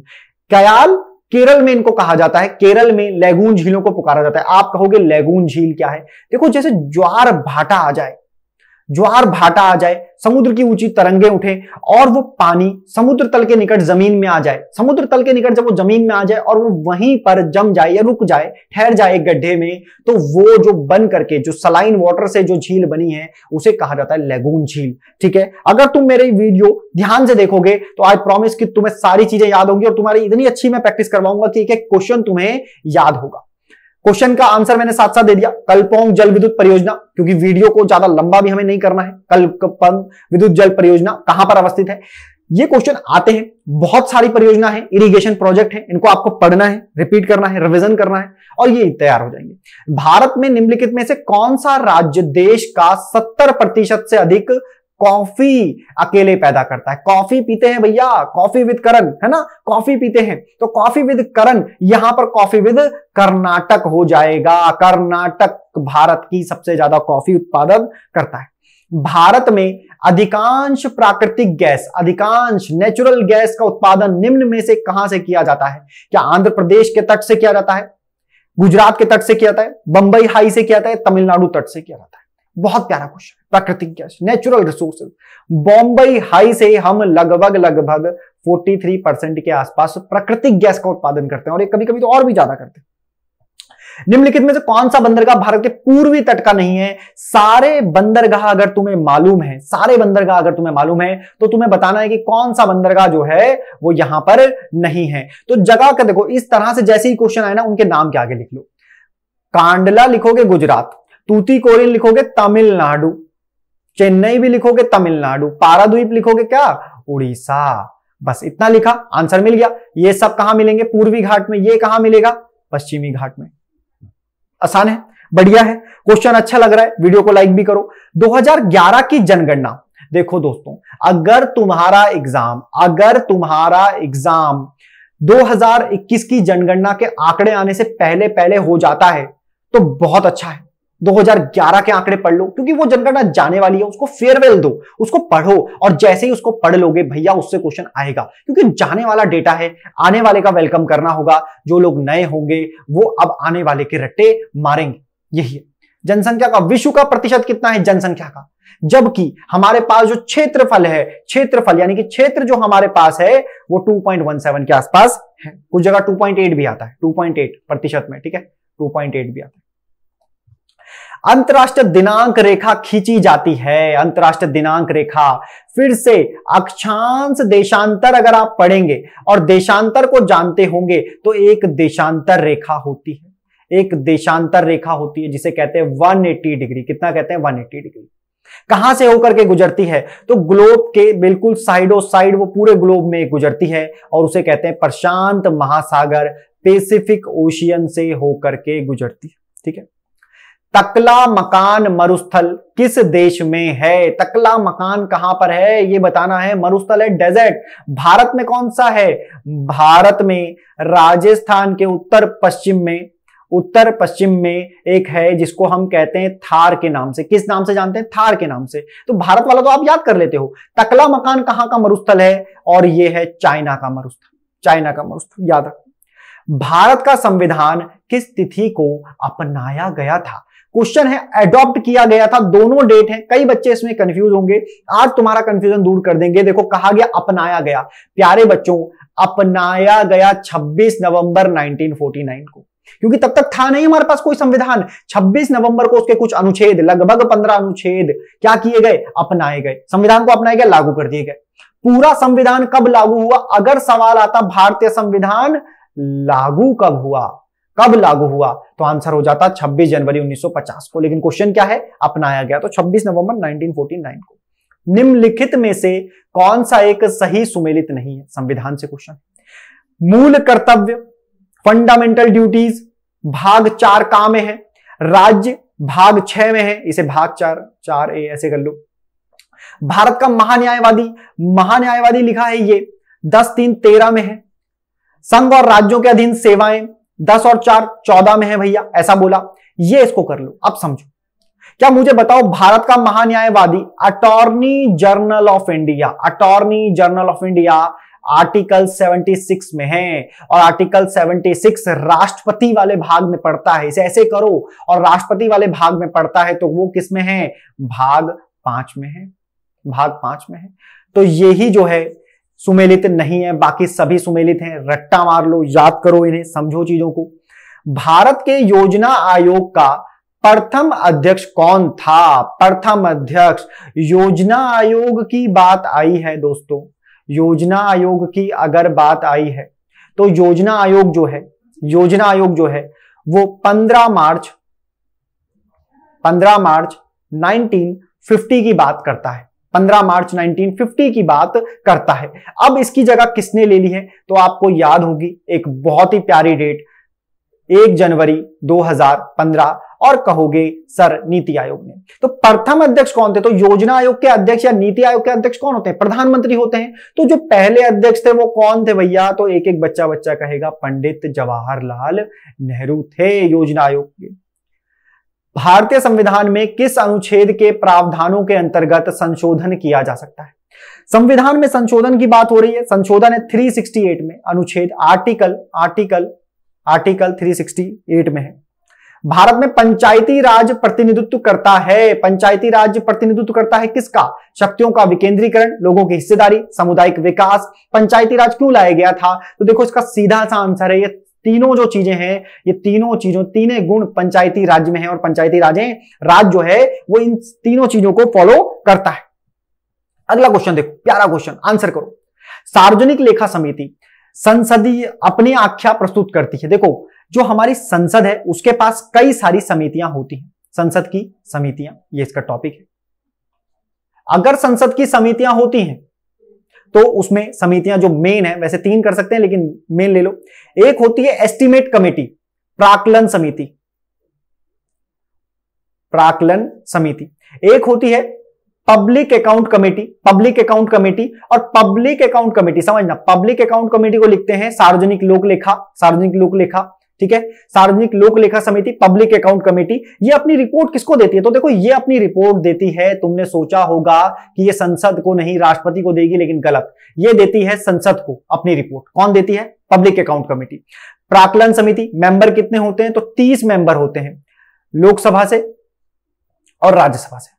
कयाल केरल में इनको कहा जाता है, केरल में लेगून झीलों को पुकारा जाता है। आप कहोगे लेगून झील क्या है? देखो जैसे ज्वार भाटा आ जाए, ज्वार भाटा आ जाए, समुद्र की ऊंची तरंगें उठे और वो पानी समुद्र तल के निकट जमीन में आ जाए, समुद्र तल के निकट जब वो जमीन में आ जाए और वो वहीं पर जम जाए या रुक जाए, ठहर जाए एक गड्ढे में, तो वो जो बन करके जो सलाइन वाटर से जो झील बनी है उसे कहा जाता है लेगून झील। ठीक है, अगर तुम मेरे वीडियो ध्यान से देखोगे तो आई प्रॉमिस कि तुम्हें सारी चीजें याद होंगी और तुम्हारी इतनी अच्छी मैं प्रैक्टिस करवाऊंगा कि एक एक क्वेश्चन तुम्हें याद होगा। क्वेश्चन का आंसर मैंने साथ साथ दे दिया, कल्पोंग जल विद्युत परियोजना, क्योंकि वीडियो को ज्यादा लंबा भी हमें नहीं करना है। कल्पोंग विद्युत जल परियोजना कहां पर अवस्थित है? ये क्वेश्चन आते हैं, बहुत सारी परियोजना है, इरिगेशन प्रोजेक्ट है, इनको आपको पढ़ना है, रिपीट करना है, रिवीजन करना है और ये तैयार हो जाएंगे। भारत में निम्नलिखित में से कौन सा राज्य देश का 70% से अधिक कॉफी अकेले पैदा करता है? कॉफी पीते हैं भैया, कॉफी विद करण, है ना, कॉफी पीते हैं, तो कॉफी विद करण, यहां पर कॉफी विद कर्नाटक हो जाएगा। कर्नाटक भारत की सबसे ज्यादा कॉफी उत्पादन करता है। भारत में अधिकांश प्राकृतिक गैस, अधिकांश नेचुरल गैस का उत्पादन निम्न में से कहां से किया जाता है? क्या आंध्र प्रदेश के तट से किया जाता है, गुजरात के तट से किया जाता है, बंबई हाई से किया जाता है, तमिलनाडु तट से किया जाता है? बहुत प्यारा क्वेश्चन, प्राकृतिक gas, natural resources. Bommai high से हम लगभग 43% के आसपास प्राकृतिक गैस का उत्पादन करते हैं और ये कभी कभी तो और भी ज्यादा करते हैं। निम्नलिखित में से कौन सा बंदरगाह भारत के पूर्वी तट का नहीं है? सारे बंदरगाह अगर तुम्हें मालूम है, सारे बंदरगाह अगर तुम्हें मालूम है तो तुम्हें बताना है कि कौन सा बंदरगाह जो है वो यहां पर नहीं है। तो जगह का देखो, इस तरह से जैसे ही क्वेश्चन आए ना उनके नाम के आगे लिख लो। कांडला लिखोगे गुजरात, तूतीकोरिन लिखोगे तमिलनाडु, चेन्नई भी लिखोगे तमिलनाडु, पारादीप लिखोगे क्या? उड़ीसा। बस इतना लिखा, आंसर मिल गया। ये सब कहां मिलेंगे? पूर्वी घाट में। ये कहां मिलेगा? पश्चिमी घाट में। आसान है, बढ़िया है, क्वेश्चन अच्छा लग रहा है, वीडियो को लाइक भी करो। 2011 की जनगणना देखो दोस्तों, अगर तुम्हारा एग्जाम 2021 की जनगणना के आंकड़े आने से पहले पहले हो जाता है तो बहुत अच्छा है। 2011 के आंकड़े पढ़ लो, क्योंकि वो जनगणना जाने वाली है, उसको फेयरवेल दो, उसको पढ़ो और जैसे ही उसको पढ़ लोगे भैया उससे क्वेश्चन आएगा, क्योंकि जाने वाला डेटा है, आने वाले का वेलकम करना होगा। जो लोग नए होंगे वो अब आने वाले के रट्टे मारेंगे। यही है जनसंख्या का, विश्व का प्रतिशत कितना है जनसंख्या का, जबकि हमारे पास जो क्षेत्रफल है, क्षेत्रफल यानी कि क्षेत्र जो हमारे पास है वो 2.17 के आसपास है। कुछ जगह 2.8 भी आता है, 2.8% में, ठीक है, 2.8 भी आता है। अंतरराष्ट्रीय दिनांक रेखा खींची जाती है, अंतरराष्ट्रीय दिनांक रेखा, फिर से अक्षांश देशांतर अगर आप पढ़ेंगे और देशांतर को जानते होंगे तो एक देशांतर रेखा होती है, एक देशांतर रेखा होती है जिसे कहते हैं 180 डिग्री। कितना कहते हैं? 180 डिग्री। कहां से होकर के गुजरती है? तो ग्लोब के बिल्कुल साइडों साइड वो पूरे ग्लोब में गुजरती है और उसे कहते हैं प्रशांत महासागर, पैसिफिक ओशियन से होकर के गुजरती है। ठीक है, तकला मकान मरुस्थल किस देश में है? तकला मकान कहां पर है ये बताना है। मरुस्थल है डेजर्ट। भारत में कौन सा है? भारत में राजस्थान के उत्तर पश्चिम में एक है जिसको हम कहते हैं थार के नाम से। किस नाम से जानते हैं? थार के नाम से। तो भारत वाला तो आप याद कर लेते हो। तकला मकान कहां का मरुस्थल है? और ये है चाइना का मरुस्थल, चाइना का मरुस्थल, याद रखो। भारत का संविधान किस तिथि को अपनाया गया था? क्वेश्चन है एडॉप्ट किया गया था, दोनों डेट है, कई बच्चे इसमें कंफ्यूज होंगे, आज तुम्हारा कंफ्यूजन दूर कर देंगे। देखो कहा गया अपनाया गया, प्यारे बच्चों अपनाया गया 26 नवंबर 1949 को, क्योंकि तब तक था नहीं हमारे पास कोई संविधान। 26 नवंबर को उसके कुछ अनुच्छेद, लगभग 15 अनुच्छेद क्या किए गए? अपनाए गए, संविधान को अपनाए गए, लागू कर दिए गए। पूरा संविधान कब लागू हुआ? अगर सवाल आता भारतीय संविधान लागू कब हुआ, कब लागू हुआ, तो आंसर हो जाता 26 जनवरी 1950 को। लेकिन क्वेश्चन क्या है? अपनाया गया तो 26 नवंबर 1949 को। निम्नलिखित में से कौन सा एक सही सुमेलित नहीं है? संविधान से क्वेश्चन। मूल कर्तव्य, फंडामेंटल ड्यूटीज भाग 4 का में है, राज्य भाग 6 में है, इसे भाग 4A ऐसे कर लो। भारत का महान्यायवादी, महान्यायवादी लिखा है ये 10(3)(13 में है। संघ और राज्यों के अधीन सेवाएं 10 और 4 14 में है भैया, ऐसा बोला। ये इसको कर लो। अब समझो, क्या मुझे बताओ भारत का महान्यायवादी attorney general of India, attorney general of India article 76 में है, और आर्टिकल 76 राष्ट्रपति वाले भाग में पड़ता है। इसे ऐसे करो, और राष्ट्रपति वाले भाग में पड़ता है तो वो किस में है? भाग 5 में है, भाग 5 में है। तो यही जो है सुमेलित नहीं है, बाकी सभी सुमेलित हैं। रट्टा मार लो, याद करो इन्हें, समझो चीजों को। भारत के योजना आयोग का प्रथम अध्यक्ष कौन था? प्रथम अध्यक्ष, योजना आयोग की बात आई है दोस्तों, योजना आयोग की अगर बात आई है तो योजना आयोग जो है, योजना आयोग जो है वो 15 मार्च 1950 की बात करता है, 15 मार्च 1950 की बात करता है। अब इसकी जगह किसने ले ली है? तो आपको याद होगी एक बहुत ही प्यारी डेट, 1 जनवरी 2015, और कहोगे सर नीति आयोग ने। तो प्रथम अध्यक्ष कौन थे? तो योजना आयोग के अध्यक्ष या नीति आयोग के अध्यक्ष कौन होते हैं? प्रधानमंत्री होते हैं। तो जो पहले अध्यक्ष थे वो कौन थे भैया? तो एक एक बच्चा कहेगा पंडित जवाहरलाल नेहरू थे योजना आयोग के। भारतीय संविधान में किस अनुच्छेद के प्रावधानों के अंतर्गत संशोधन किया जा सकता है? संविधान में संशोधन की बात हो रही है, संशोधन है 368 में, अनुच्छेद आर्टिकल 368 में है। भारत में पंचायती राज प्रतिनिधित्व करता है, पंचायती राज प्रतिनिधित्व करता है किसका? शक्तियों का विकेंद्रीकरण, लोगों की हिस्सेदारी, सामुदायिक विकास। पंचायती राज क्यों लाया गया था? तो देखो इसका सीधा सा आंसर है, ये तीनों जो चीजें हैं, ये तीनों गुण पंचायती राज में है, और पंचायती राज जो है वो इन तीनों चीजों को फॉलो करता है। अगला क्वेश्चन देखो, प्यारा क्वेश्चन, आंसर करो। सार्वजनिक लेखा समिति संसदीय अपनी आख्या प्रस्तुत करती है। देखो जो हमारी संसद है उसके पास कई सारी समितियां होती हैं, संसद की समितियां, ये इसका टॉपिक है। अगर संसद की समितियां होती हैं तो उसमें समितियां जो मेन है, वैसे 3 कर सकते हैं लेकिन मेन ले लो। एक होती है एस्टिमेट कमेटी, प्राक्कलन समिति, प्राक्कलन समिति। एक होती है public account committee, public account committee, और पब्लिक अकाउंट कमेटी समझना, पब्लिक अकाउंट कमेटी को लिखते हैं सार्वजनिक लोक लेखा, सार्वजनिक लोक लेखा, ठीक है, सार्वजनिक लोक लेखा समिति, पब्लिक अकाउंट कमेटी। ये अपनी रिपोर्ट किसको देती है? तो देखो ये अपनी रिपोर्ट देती है, तुमने सोचा होगा कि ये संसद को नहीं राष्ट्रपति को देगी, लेकिन गलत, ये देती है संसद को अपनी रिपोर्ट। कौन देती है? Public account committee. प्राक्कलन समिति मेंबर कितने होते हैं? तो 30 मेंबर होते हैं, लोकसभा से और राज्यसभा से,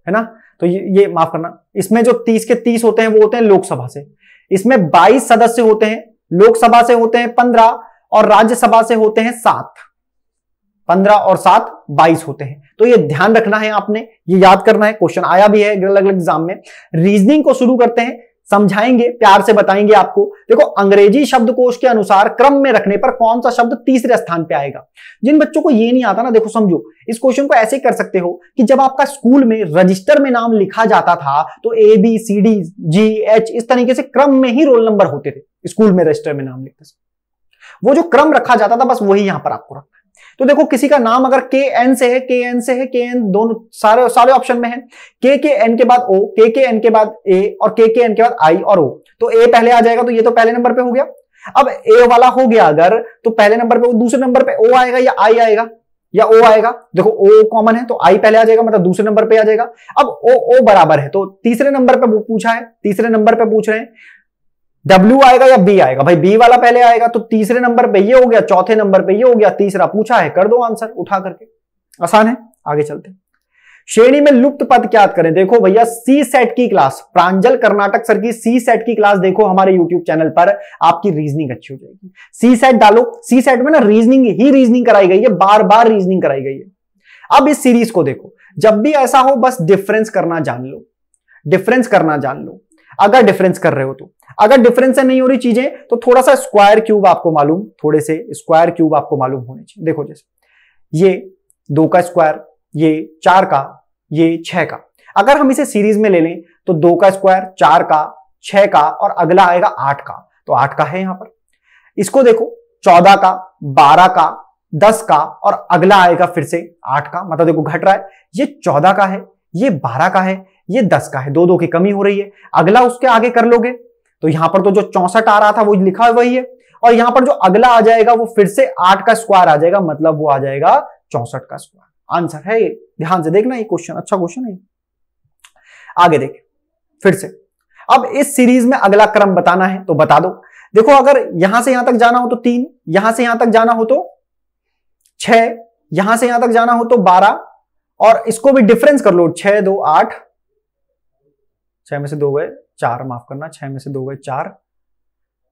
है ना। तो ये माफ करना, इसमें जो 30 के 30 होते हैं वो होते हैं लोकसभा से। इसमें 22 सदस्य होते हैं, लोकसभा से होते हैं 15 और राज्यसभा से होते हैं 7। 15 और 7 22 होते हैं। तो ये ध्यान रखना है, आपने ये याद करना है, क्वेश्चन आया भी है अलग अलग एग्जाम में। रीजनिंग को शुरू करते हैं, समझाएंगे, प्यार से बताएंगे आपको। देखो अंग्रेजी शब्दकोश के अनुसार क्रम में रखने पर कौन सा शब्द तीसरे स्थान पे आएगा? जिन बच्चों को ये नहीं आता ना, देखो समझो, इस क्वेश्चन को ऐसे कर सकते हो कि जब आपका स्कूल में रजिस्टर में नाम लिखा जाता था तो ABCDGH इस तरीके से क्रम में ही रोल नंबर होते थे स्कूल में, रजिस्टर में नाम लिखते थे। वो जो क्रम रखा जाता था बस वही यहां पर आपको रखना है। तो देखो किसी का नाम अगर KN से है, KN दोनों सारे ऑप्शन में है। KN के बाद O, KN के बाद A और KN के बाद I और O। तो A पहले आ जाएगा, तो ये तो पहले नंबर पे हो गया। अब A वाला हो गया अगर, तो पहले नंबर पे, दूसरे नंबर पे O आएगा या I आएगा या O आएगा? देखो O कॉमन है तो I पहले आ जाएगा, मतलब दूसरे नंबर पे आ जाएगा। अब O बराबर है तो तीसरे नंबर पे पूछा है, तीसरे नंबर पे पूछ रहे हैं W आएगा या B आएगा? भाई B वाला पहले आएगा, तो तीसरे नंबर पे ये हो गया, चौथे नंबर पे ये हो गया, तीसरा पूछा है, कर दो आंसर उठा करके, आसान है। आगे चलते हैं। श्रेणी में लुप्त पद क्या करें? देखो भैया सी सेट की क्लास, प्रांजल कर्नाटक सर की सी सेट की क्लास देखो हमारे यूट्यूब चैनल पर, आपकी रीजनिंग अच्छी हो जाएगी। सी सेट डालो, सी सेट में ना रीजनिंग कराई गई है, बार बार रीजनिंग कराई गई है। अब इस सीरीज को देखो, जब भी ऐसा हो बस डिफरेंस करना जान लो, डिफरेंस करना जान लो। अगर डिफरेंस कर रहे हो तो। अगर डिफरेंस से नहीं हो रही चीजें तो थोड़ा सा स्क्वायर क्यूब आपको मालूम, थोड़े से स्क्वायर क्यूब आपको मालूम होने चाहिए। देखो जैसे ये 2 का स्क्वायर, ये 4 का, ये 6 का। अगर हम इसे सीरीज में ले लें तो 2 का स्क्वायर, 4 का, 6 का और अगला आएगा 8 का, तो 8 का है यहां पर। इसको देखो 14 का, 12 का, 10 का और अगला आएगा फिर से 8 का, मतलब देखो घट रहा है। ये 14 का है, ये 12 का है, ये 10 का है, 2 की कमी हो रही है। अगला उसके आगे कर लोगे तो यहां पर तो जो 64 आ रहा था वो लिखा वही है, और यहां पर जो अगला आ जाएगा वो फिर से 8 का स्क्वायर आ जाएगा, मतलब वो आ जाएगा 64 का स्क्वायर। आंसर है ये, ध्यान से देखना, ये क्वेश्चन अच्छा क्वेश्चन है। आगे देखें फिर से, अब इस सीरीज में अगला क्रम बताना है तो बता दो। देखो अगर यहां से यहां तक जाना हो तो 3, यहां से यहां तक जाना हो तो 6, यहां से यहां तक जाना हो तो 12, और इसको भी डिफरेंस कर लो, 6 2 8, 6 में से 2 गए 4, माफ करना, 6 में से 2 गए 4,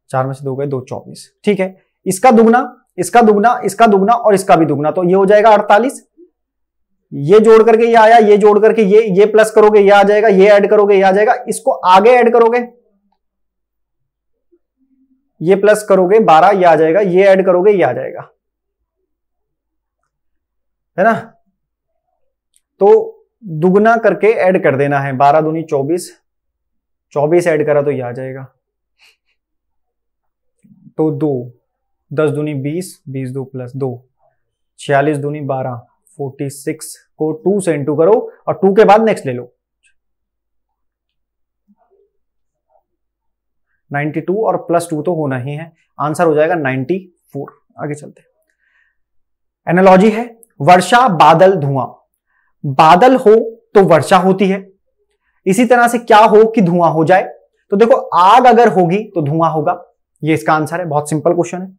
4 में से 2 गए 2, 24। ठीक है, इसका दुगना, इसका दुगना, इसका दुगना और इसका भी दुगना, तो ये हो जाएगा 48। ये जोड़ करके ये आया, ये जोड़ करके ये प्लस करोगे ये आ जाएगा, ये ऐड करोगे ये आ जाएगा, इसको आगे ऐड करोगे, ये प्लस करोगे 12 ये आ जाएगा, ये ऐड करोगे ये आ जाएगा, है ना। तो दुगना करके ऐड कर देना है, 12 दूनी 24, 24 ऐड करा तो ये आ जाएगा, तो 2, 10 दूनी 20, 20 2 प्लस 2, 46 दूनी 12, 46 को 2 से इंटू करो और 2 के बाद नेक्स्ट ले लो, 92 और प्लस 2 तो होना ही है, आंसर हो जाएगा 94। आगे चलते हैं। एनालॉजी है वर्षा, बादल, धुआं। बादल हो तो वर्षा होती है, इसी तरह से क्या हो कि धुआं हो जाए, तो देखो आग अगर होगी तो धुआं होगा, ये इसका आंसर है। बहुत सिंपल क्वेश्चन है।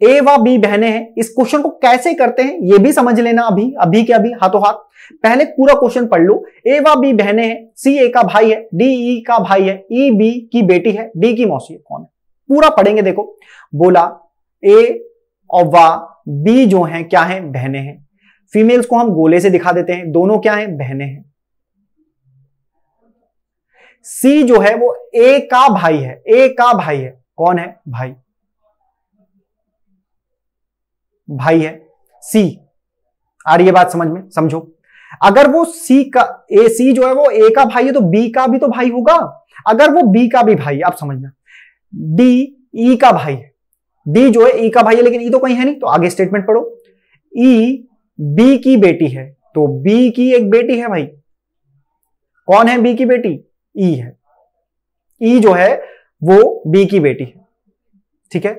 ए व बी बहनें हैं, इस क्वेश्चन को कैसे करते हैं ये भी समझ लेना, अभी के अभी हाथों हाथ। पहले पूरा क्वेश्चन पढ़ लो। ए व बी बहनें हैं, सी ए का भाई है, डी ई का भाई है, ई बी की बेटी है, डी की मौसी है, कौन है? पूरा पढ़ेंगे। देखो बोला ए और वा बी जो है क्या है, बहनें हैं। फीमेल्स को हम गोले से दिखा देते हैं, दोनों क्या है, बहनें हैं। सी जो है वो ए का भाई है, ए का भाई है, कौन है, भाई, भाई है सी। आ रही है बात समझ में, समझो। अगर वो सी का ए, सी जो है वो ए का भाई है तो बी का भी तो भाई होगा। अगर वो बी का भी भाई, आप समझना, डी ई का भाई है, डी जो है ई का भाई है, लेकिन ई तो कहीं है नहीं, तो आगे स्टेटमेंट पढ़ो। ई बी की बेटी है, तो बी की एक बेटी है भाई, कौन है बी की बेटी, ई है। ई जो है वो बी की बेटी है, ठीक है।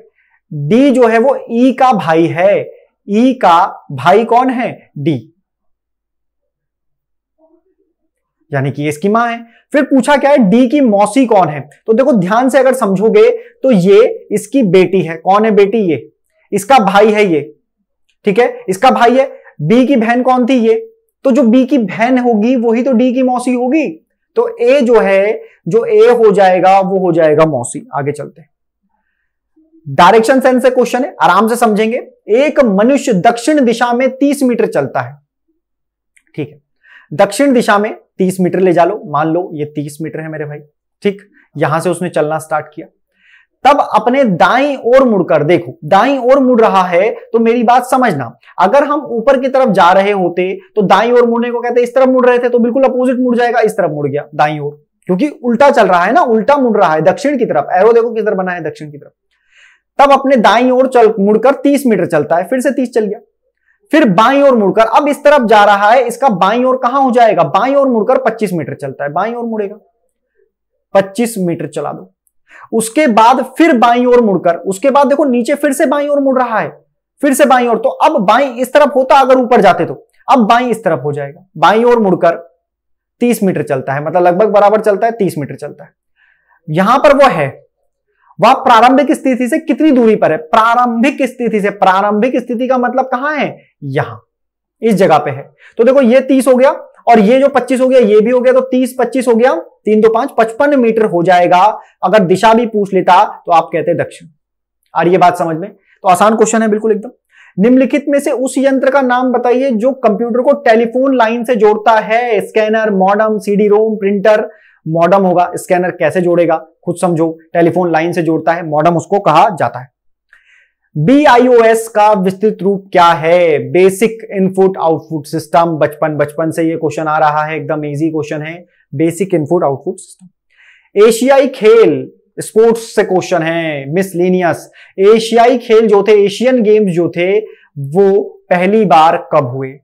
डी जो है वो ई का भाई है, ई का भाई कौन है, डी, यानी कि इसकी मां है। फिर पूछा क्या है, डी की मौसी कौन है, तो देखो ध्यान से अगर समझोगे तो ये इसकी बेटी है, कौन है बेटी, ये इसका भाई है, ये ठीक है, इसका भाई है। बी की बहन कौन थी, ये, तो जो बी की बहन होगी वही तो डी की मौसी होगी, तो ए जो है, जो ए हो जाएगा वो हो जाएगा मौसी। आगे चलते हैं। डायरेक्शन सेंस से क्वेश्चन है, आराम से समझेंगे। एक मनुष्य दक्षिण दिशा में 30 मीटर चलता है, ठीक है, दक्षिण दिशा में 30 मीटर ले जा लो, मान लो ये 30 मीटर है मेरे भाई, ठीक। यहां से उसने चलना स्टार्ट किया, तब अपने दाईं ओर मुड़कर, देखो दाईं ओर मुड़ रहा है, तो मेरी बात समझना, अगर हम ऊपर की तरफ जा रहे होते तो दाईं ओर मुड़ने को कहते हैं, इस तरफ मुड़ रहे थे तो बिल्कुल अपोजिट मुड़ जाएगा, इस तरफ मुड़ गया दाईं ओर, क्योंकि उल्टा चल रहा है ना, उल्टा मुड़ रहा है दक्षिण की तरफ। एरो देखो किस तरफ बना है, दक्षिण की तरफ। तब अपने दाईं ओर चल मुड़कर 30 मीटर चलता है, फिर से 30 चल गया, फिर बाईं ओर मुड़कर अब इस तरफ जा रहा है, इसका बाईं ओर कहां हो जाएगा, बाईं ओर मुड़कर 25 मीटर चलता है, बाईं ओर मुड़ेगा, 25 मीटर चला दो। उसके बाद फिर बाईं ओर मुड़कर, उसके बाद देखो नीचे फिर से बाईं ओर मुड़ रहा है, फिर से बाईं ओर, तो अब बाईं इस तरफ होता अगर ऊपर जाते तो, अब बाईं इस तरफ हो जाएगा, बाईं ओर मुड़कर 30 मीटर चलता है, मतलब लगभग बराबर चलता है, 30 मीटर चलता है। यहां पर वो है, वह प्रारंभिक स्थिति से कितनी दूरी पर है, प्रारंभिक स्थिति से, प्रारंभिक स्थिति का मतलब कहां है, यहां इस जगह पे है। तो देखो ये 30 हो गया और ये जो 25 हो गया ये भी हो गया, तो 30 25 हो गया, 3 2 5 55 मीटर हो जाएगा। अगर दिशा भी पूछ लेता तो आप कहते दक्षिण। आ रही है बात समझ में, तो आसान क्वेश्चन है बिल्कुल एकदम। निम्नलिखित में से उस यंत्र का नाम बताइए जो कंप्यूटर को टेलीफोन लाइन से जोड़ता है, scanner, modem, CD ROM, printer, modem होगा। स्कैनर कैसे जोड़ेगा खुद समझो, टेलीफोन लाइन से जोड़ता है, मॉडम उसको कहा जाता है। BIOS का विस्तृत रूप क्या है? Basic input output system. बचपन से ये क्वेश्चन आ रहा है, एकदम इजी क्वेश्चन है, बेसिक इनपुट आउटपुट सिस्टम। एशियाई खेल, स्पोर्ट्स से क्वेश्चन है, मिसलेनियस। एशियाई खेल जो थे, एशियन गेम्स जो थे, वो पहली बार कब हुए?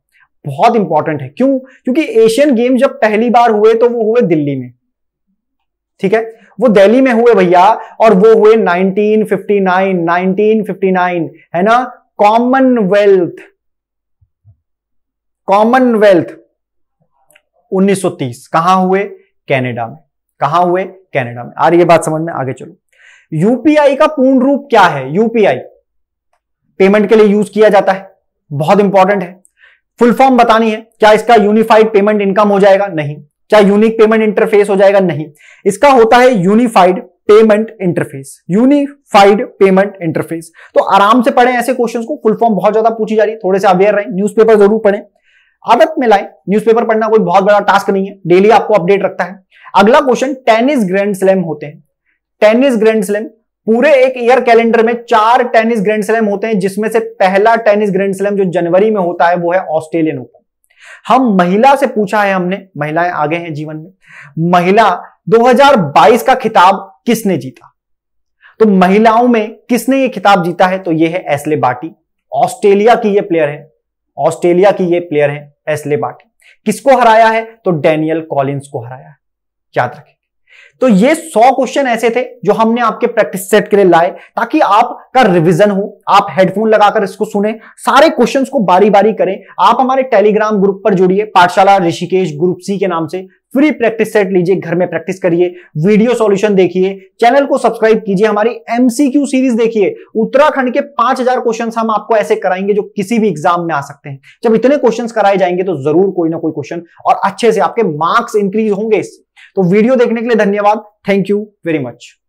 बहुत इंपॉर्टेंट है। क्यों? क्योंकि एशियन गेम जब पहली बार हुए तो वो हुए दिल्ली में, ठीक है, वो दिल्ली में हुए भैया, और वो हुए 1959 है ना। कॉमनवेल्थ 1930 कहां हुए? कनाडा में। कहां हुए? कनाडा में। आ रही है बात समझ में? आगे चलो। यूपीआई का पूर्ण रूप क्या है? यूपीआई पेमेंट के लिए यूज किया जाता है, बहुत इंपॉर्टेंट है। फुल फॉर्म बतानी है। क्या इसका यूनिफाइड पेमेंट इनकम हो जाएगा? नहीं। क्या यूनिक पेमेंट इंटरफेस हो जाएगा? नहीं। इसका होता है unified payment interface. Unified payment interface. तो आराम से पढ़ें ऐसे क्वेश्चंस को, फुल फॉर्म बहुत ज्यादा पूछी जा रही है, थोड़े से अवेयर रहें, न्यूज़पेपर जरूर पढ़ें, आदत में लाएं। न्यूज़पेपर पढ़ना कोई बहुत बड़ा टास्क नहीं है, डेली आपको अपडेट रखता है। अगला क्वेश्चन, टेनिस ग्रैंड स्लैम होते हैं। टेनिस ग्रैंड स्लैम, पूरे एक ईयर कैलेंडर में 4 टेनिस ग्रैंड स्लैम होते हैं, जिसमें से पहला टेनिस ग्रैंड स्लैम जो जनवरी में होता है वो है ऑस्ट्रेलियन ओपन। हम महिला से पूछा है हमने, महिलाएं आगे हैं जीवन में, महिला 2022 का खिताब किसने जीता? तो महिलाओं में किसने ये खिताब जीता है? तो ये है एशले बार्टी। ऑस्ट्रेलिया की ये प्लेयर है, ऑस्ट्रेलिया की ये प्लेयर है एशले बार्टी। किसको हराया है? तो डैनियल कॉलिंस को हराया है, याद रखें। तो ये 100 क्वेश्चन ऐसे थे जो हमने आपके प्रैक्टिस सेट के लिए लाए, ताकि आपका रिवीजन हो, आप हेडफोन लगाकर इसको सुने, सारे क्वेश्चंस को बारी बारी करें। आप हमारे टेलीग्राम ग्रुप पर जुड़िए, पाठशाला ऋषिकेश ग्रुप सी के नाम से। फ्री प्रैक्टिस सेट लीजिए, घर में प्रैक्टिस करिए, वीडियो सॉल्यूशन देखिए, चैनल को सब्सक्राइब कीजिए, हमारी MCQ सीरीज देखिए। उत्तराखंड के 5000 क्वेश्चन हम आपको ऐसे कराएंगे जो किसी भी एग्जाम में आ सकते हैं। जब इतने क्वेश्चन कराए जाएंगे तो जरूर कोई ना कोई क्वेश्चन और अच्छे से आपके मार्क्स इंक्रीज होंगे इससे। तो वीडियो देखने के लिए धन्यवाद। Thank you very much.